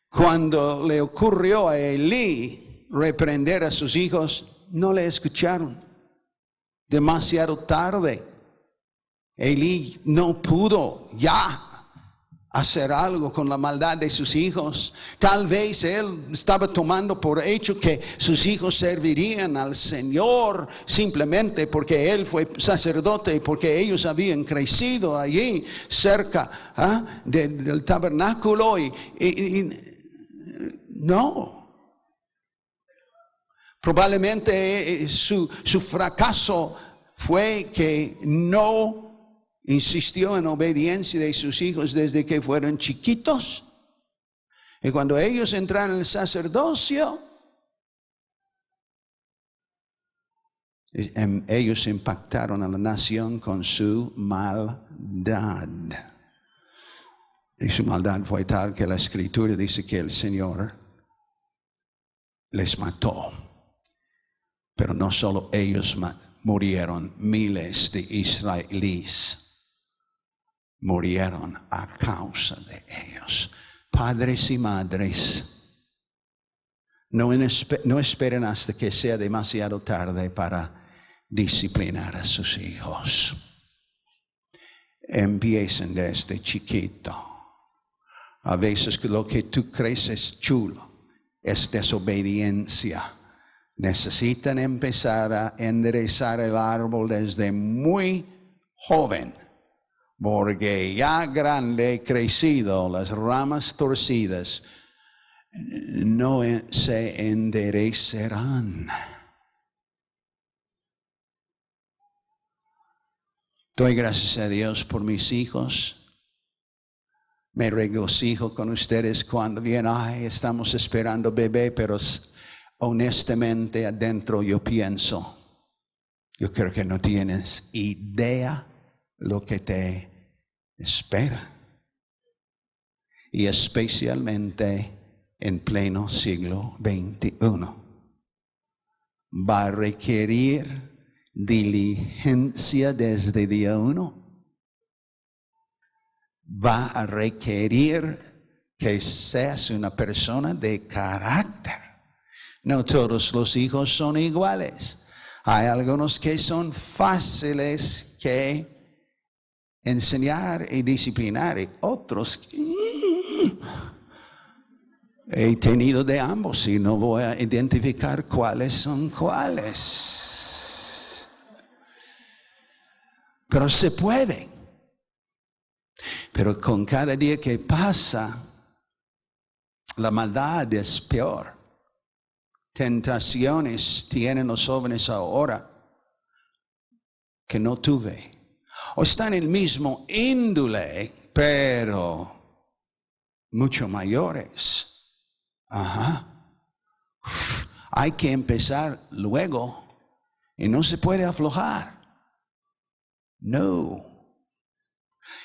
Cuando le ocurrió a Elí reprender a sus hijos, no le escucharon. Demasiado tarde. Elí no pudo ya hacer algo con la maldad de sus hijos. Tal vez él estaba tomando por hecho que sus hijos servirían al Señor simplemente porque él fue sacerdote y porque ellos habían crecido allí cerca del tabernáculo y no. Probablemente su fracaso fue que no insistió en obediencia de sus hijos desde que fueron chiquitos. Y cuando ellos entraron en el sacerdocio, ellos impactaron a la nación con su maldad. Y su maldad fue tal que la Escritura dice que el Señor les mató. Pero no solo ellos murieron, miles de israelíes murieron a causa de ellos. Padres y madres, no esperen hasta que sea demasiado tarde para disciplinar a sus hijos. Empiecen desde chiquito. A veces lo que tú crees es chulo es desobediencia. Necesitan empezar a enderezar el árbol desde muy joven. Porque ya grande, crecido, las ramas torcidas no se enderezarán. Doy gracias a Dios por mis hijos. Me regocijo con ustedes cuando vienen, estamos esperando bebé, pero honestamente adentro yo creo que no tienes idea lo que te espera. Y especialmente en pleno siglo XXI. Va a requerir diligencia desde día 1. Va a requerir que seas una persona de carácter. No todos los hijos son iguales. Hay algunos que son fáciles que enseñar y disciplinar, y otros he tenido de ambos y no voy a identificar cuáles son cuáles. Pero se puede. Pero con cada día que pasa, la maldad es peor. Tentaciones tienen los jóvenes ahora que no tuve. O están en el mismo índole, pero mucho mayores. Hay que empezar luego y no se puede aflojar. No.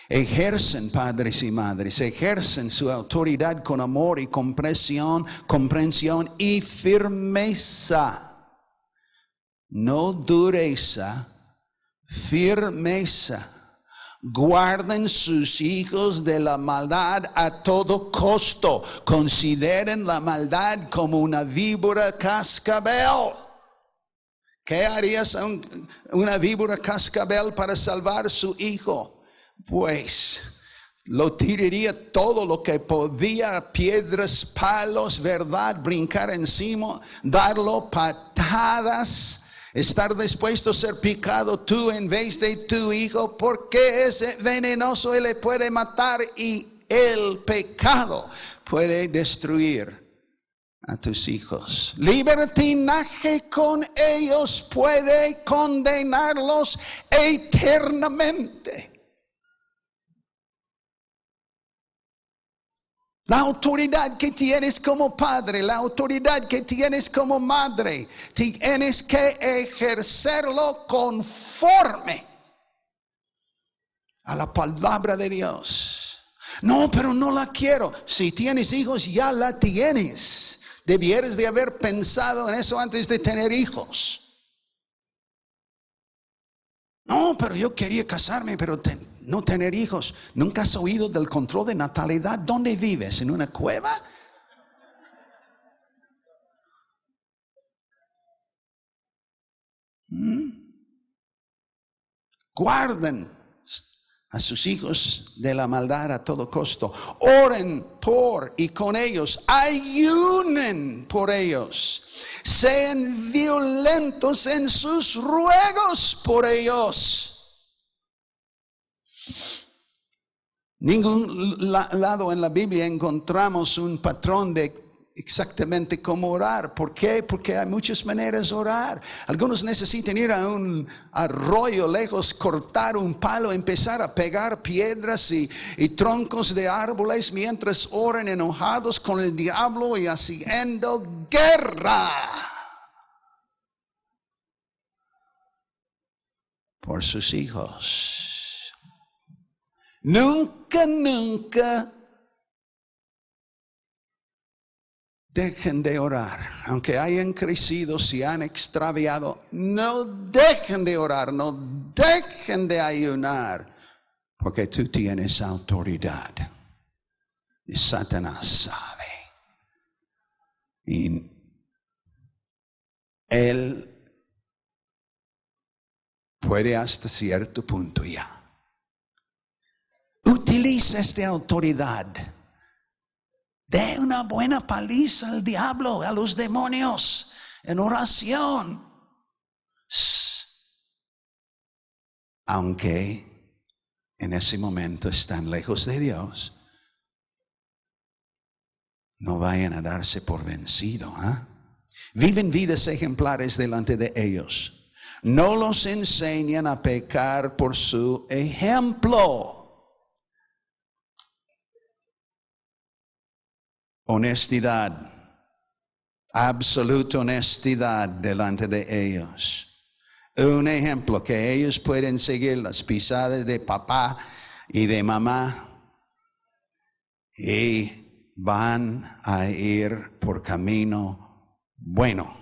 Ejercen, padres y madres, ejercen su autoridad con amor y comprensión y firmeza. No dureza, firmeza. Guarden sus hijos de la maldad a todo costo. Consideren la maldad como una víbora cascabel. ¿Qué harías una víbora cascabel para salvar a su hijo? Pues lo tiraría todo lo que podía, piedras, palos, verdad, brincar encima, darlo patadas. Estar dispuesto a ser picado tú en vez de tu hijo, porque es venenoso y le puede matar, y el pecado puede destruir a tus hijos. Libertinaje con ellos puede condenarlos eternamente. La autoridad que tienes como padre, la autoridad que tienes como madre, tienes que ejercerlo conforme a la palabra de Dios. No, pero no la quiero. Si tienes hijos, ya la tienes. Debieras de haber pensado en eso antes de tener hijos. No, pero yo quería casarme, pero no tener hijos. ¿Nunca has oído del control de natalidad? ¿Dónde vives? ¿En una cueva? Guarden a sus hijos de la maldad a todo costo. Oren por y con ellos. Ayunen por ellos. Sean violentos en sus ruegos por ellos. Ningún lado en la Biblia encontramos un patrón de exactamente cómo orar. ¿Por qué? Porque hay muchas maneras de orar. Algunos necesitan ir a un arroyo lejos, cortar un palo, empezar a pegar piedras y troncos de árboles mientras oran enojados con el diablo y haciendo guerra por sus hijos. Nunca dejen de orar, aunque hayan crecido, si han extraviado, no dejen de orar, no dejen de ayunar, porque tú tienes autoridad. Y Satanás sabe. Y él puede hasta cierto punto ya. Utiliza esta autoridad. De una buena paliza al diablo, a los demonios, en oración. Aunque en ese momento están lejos de Dios, no vayan a darse por vencido. Viven vidas ejemplares delante de ellos. No los enseñan a pecar por su ejemplo. Honestidad, absoluta honestidad delante de ellos. Un ejemplo que ellos pueden seguir las pisadas de papá y de mamá y van a ir por camino bueno.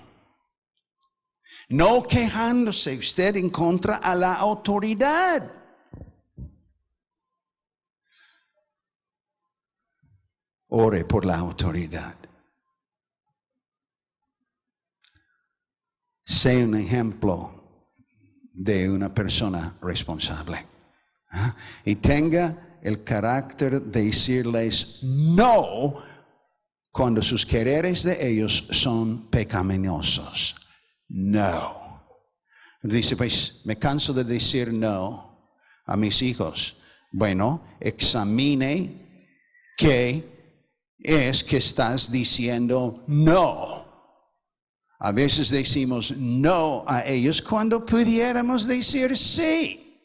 No quejándose usted en contra a la autoridad. Ore por la autoridad. Sea un ejemplo de una persona responsable. Y tenga el carácter de decirles no cuando sus quereres de ellos son pecaminosos. No. Dice, pues me canso de decir no a mis hijos. Bueno, examine qué es que estás diciendo no. A veces decimos no a ellos cuando pudiéramos decir sí.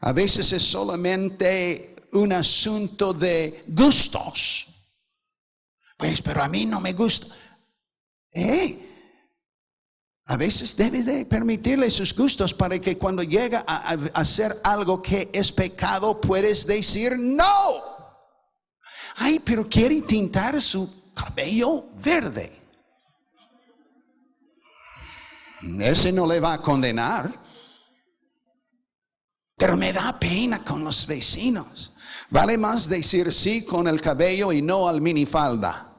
A veces es solamente un asunto de gustos. Pues, pero a mí no me gusta. A veces debe de permitirle sus gustos para que cuando llega a hacer algo que es pecado, puedes decir no. Ay, pero quiere tintar su cabello verde. Ese no le va a condenar. Pero me da pena con los vecinos. Vale más decir sí con el cabello y no al minifalda.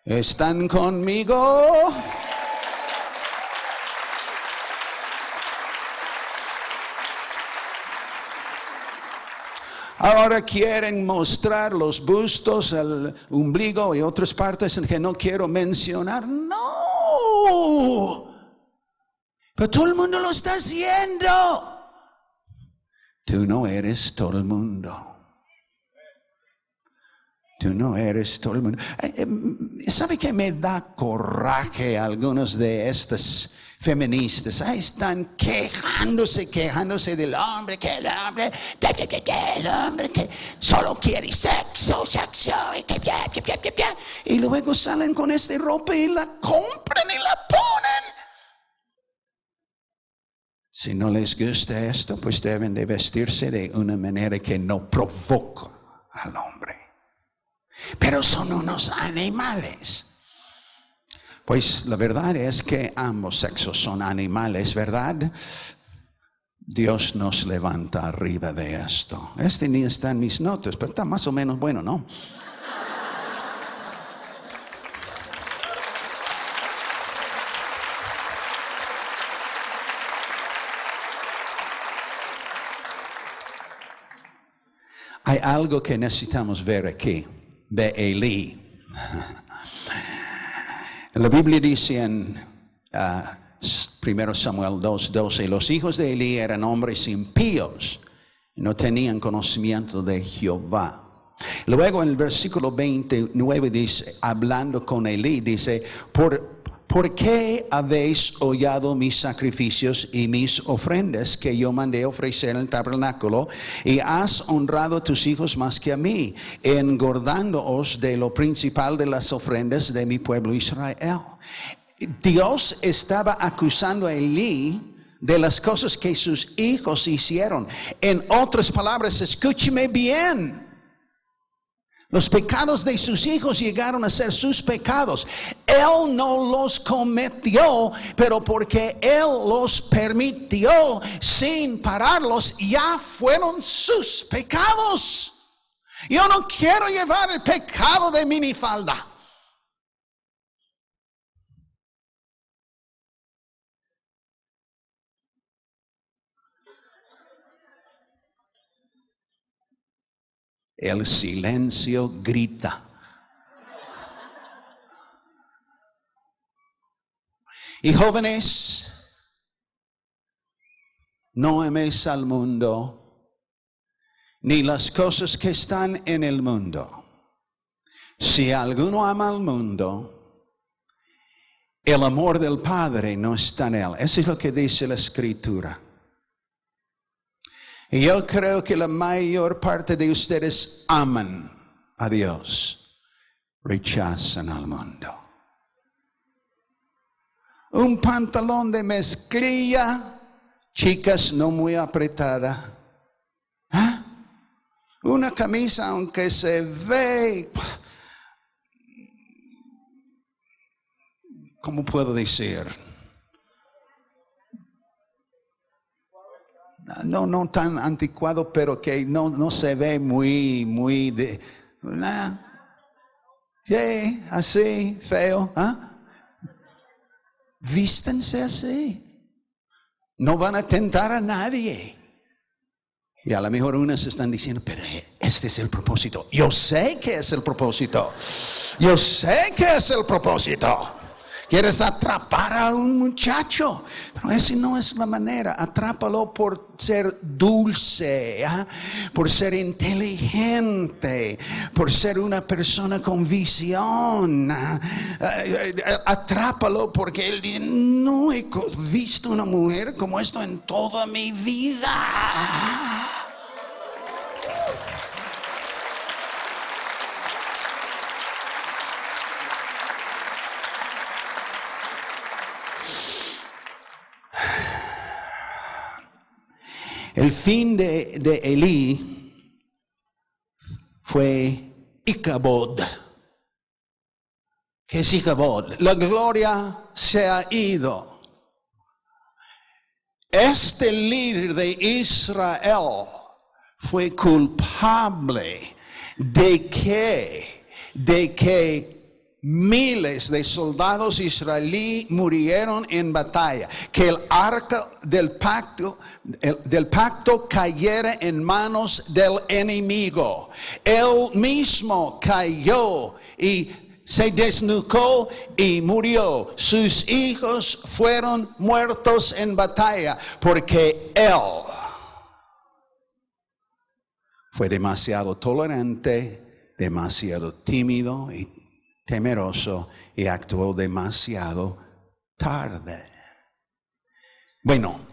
¿Están conmigo? Ahora quieren mostrar los bustos, el ombligo y otras partes en que no quiero mencionar. No. Pero todo el mundo lo está haciendo. Tú no eres todo el mundo. Tú no eres todo el mundo. ¿Sabe que me da coraje algunos de estas feministas? Están quejándose del hombre, que el hombre que solo quiere sexo, y luego salen con esta ropa y la compran y la ponen. Si no les gusta esto, pues deben de vestirse de una manera que no provoca al hombre. Pero son unos animales. Pues la verdad es que ambos sexos son animales, ¿verdad? Dios nos levanta arriba de esto. Este ni está en mis notas, pero está más o menos bueno, ¿no? Hay algo que necesitamos ver aquí, de Elí. La Biblia dice en 1 Samuel 2:12, los hijos de Elí eran hombres impíos, no tenían conocimiento de Jehová. Luego en el versículo 29 dice, hablando con Elí, dice, ¿por qué habéis hollado mis sacrificios y mis ofrendas que yo mandé ofrecer en el tabernáculo? Y has honrado a tus hijos más que a mí, engordándoos de lo principal de las ofrendas de mi pueblo Israel. Dios estaba acusando a Elí de las cosas que sus hijos hicieron. En otras palabras, escúcheme bien. Los pecados de sus hijos llegaron a ser sus pecados. Él no los cometió, pero porque Él los permitió sin pararlos, ya fueron sus pecados. Yo no quiero llevar el pecado de minifalda. El silencio grita. Y jóvenes, no améis al mundo, ni las cosas que están en el mundo. Si alguno ama al mundo, el amor del Padre no está en él. Eso es lo que dice la Escritura. Y yo creo que la mayor parte de ustedes aman a Dios, rechazan al mundo. Un pantalón de mezclilla, chicas, no muy apretada. ¿Ah? Una camisa, aunque se ve, ¿cómo puedo decir? No tan anticuado, pero que no se ve muy de... Sí, así, feo. ¿Ah? Vístanse así. No van a tentar a nadie. Y a lo mejor unas están diciendo, pero este es el propósito. Yo sé que es el propósito. Yo sé que es el propósito. Quieres atrapar a un muchacho, pero esa no es la manera. Atrápalo por ser dulce, ¿eh? Por ser inteligente, por ser una persona con visión. Atrápalo porque él dice, no he visto una mujer como esto en toda mi vida. El fin de Elí fue Icabod. ¿Qué es Icabod? La gloria se ha ido. Este líder de Israel fue culpable de que miles de soldados israelíes murieron en batalla, que el arca del pacto cayera en manos del enemigo. Él mismo cayó y se desnucó y murió. Sus hijos fueron muertos en batalla porque él fue demasiado tolerante, demasiado tímido y temeroso y actuó demasiado tarde. Bueno,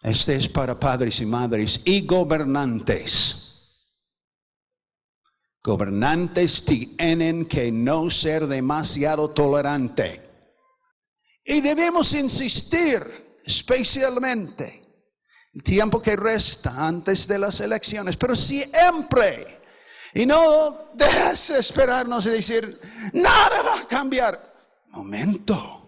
este es para padres y madres y gobernantes. Gobernantes tienen que no ser demasiado tolerantes. Y debemos insistir especialmente el tiempo que resta antes de las elecciones, pero siempre. Y no desesperarnos y decir, nada va a cambiar. Momento.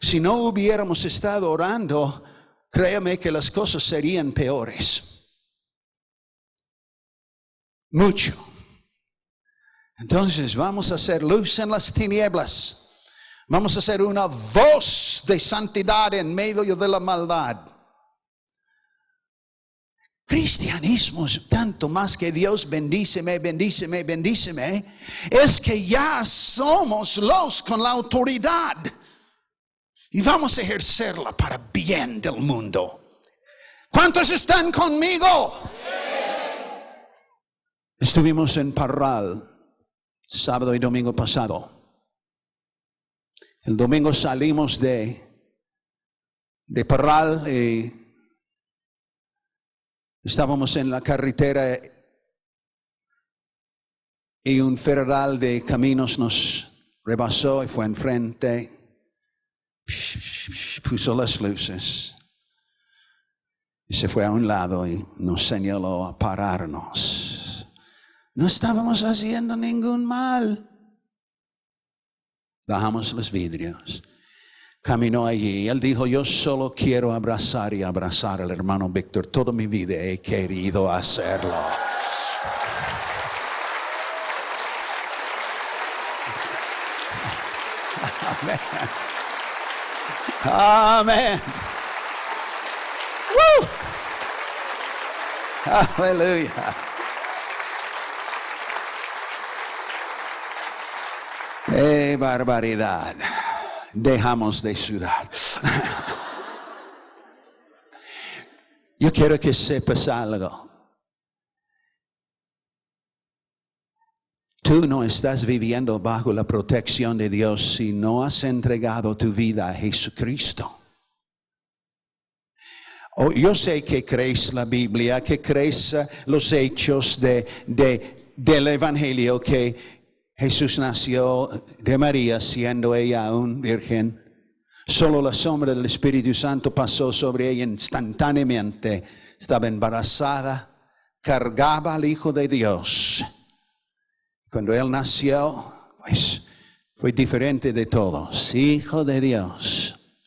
Si no hubiéramos estado orando, créame que las cosas serían peores. Mucho. Entonces vamos a hacer luz en las tinieblas. Vamos a hacer una voz de santidad en medio de la maldad. Cristianismo es tanto más que Dios bendíceme, bendíceme, bendíceme. Es que ya somos los con la autoridad. Y vamos a ejercerla para bien del mundo. ¿Cuántos están conmigo? Estuvimos en Parral sábado y domingo pasado. El domingo salimos de Parral y estábamos en la carretera y un federal de caminos nos rebasó y fue enfrente, puso las luces y se fue a un lado y nos señaló a pararnos. No estábamos haciendo ningún mal. Bajamos los vidrios. Caminó allí. Él dijo, yo solo quiero abrazar y abrazar al hermano Víctor. Toda mi vida he querido hacerlo. Amén. Amén. Aleluya. Barbaridad. Dejamos de sudar. Yo quiero que sepas algo. Tú no estás viviendo bajo la protección de Dios si no has entregado tu vida a Jesucristo. Yo sé que crees la Biblia, que crees los hechos del Evangelio, que Jesús nació de María siendo ella aún virgen. Solo la sombra del Espíritu Santo pasó sobre ella instantáneamente. Estaba embarazada, cargaba al Hijo de Dios. Cuando Él nació, pues fue diferente de todos. Hijo de Dios.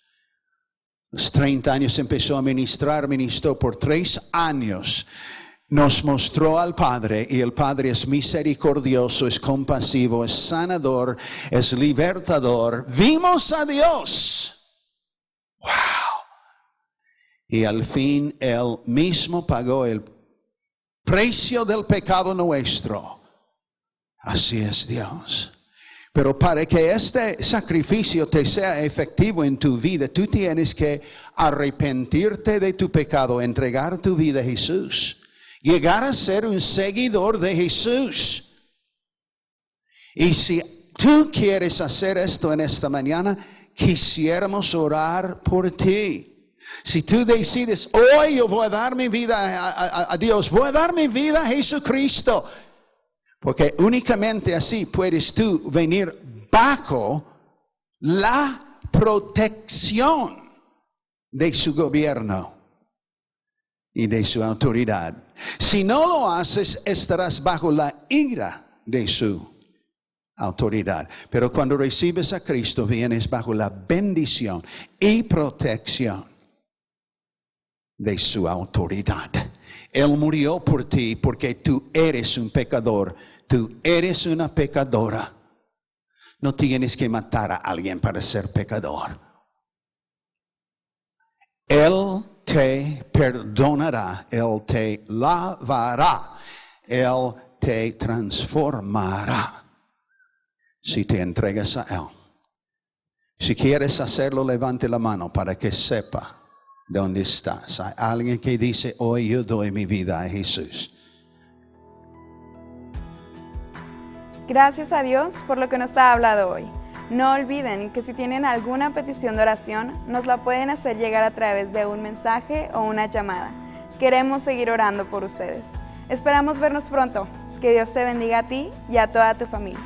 A los 30 años empezó a ministró por 3 años. Nos mostró al Padre, y el Padre es misericordioso, es compasivo, es sanador, es libertador. Vimos a Dios. ¡Wow! Y al fin Él mismo pagó el precio del pecado nuestro. Así es Dios. Pero para que este sacrificio te sea efectivo en tu vida, tú tienes que arrepentirte de tu pecado, entregar tu vida a Jesús. Llegar a ser un seguidor de Jesús. Y si tú quieres hacer esto en esta mañana, quisiéramos orar por ti. Si tú decides, hoy yo voy a dar mi vida a Dios, voy a dar mi vida a Jesucristo. Porque únicamente así puedes tú venir bajo la protección de su gobierno y de su autoridad. Si no lo haces, estarás bajo la ira de su autoridad. Pero cuando recibes a Cristo, vienes bajo la bendición y protección de su autoridad. Él murió por ti porque tú eres un pecador. Tú eres una pecadora. No tienes que matar a alguien para ser pecador. Él te perdonará, Él te lavará, Él te transformará si te entregas a Él. Si quieres hacerlo, levante la mano para que sepa dónde estás. Hay alguien que dice, hoy yo doy mi vida a Jesús. Gracias a Dios por lo que nos ha hablado hoy. No olviden que si tienen alguna petición de oración, nos la pueden hacer llegar a través de un mensaje o una llamada. Queremos seguir orando por ustedes. Esperamos vernos pronto. Que Dios te bendiga a ti y a toda tu familia.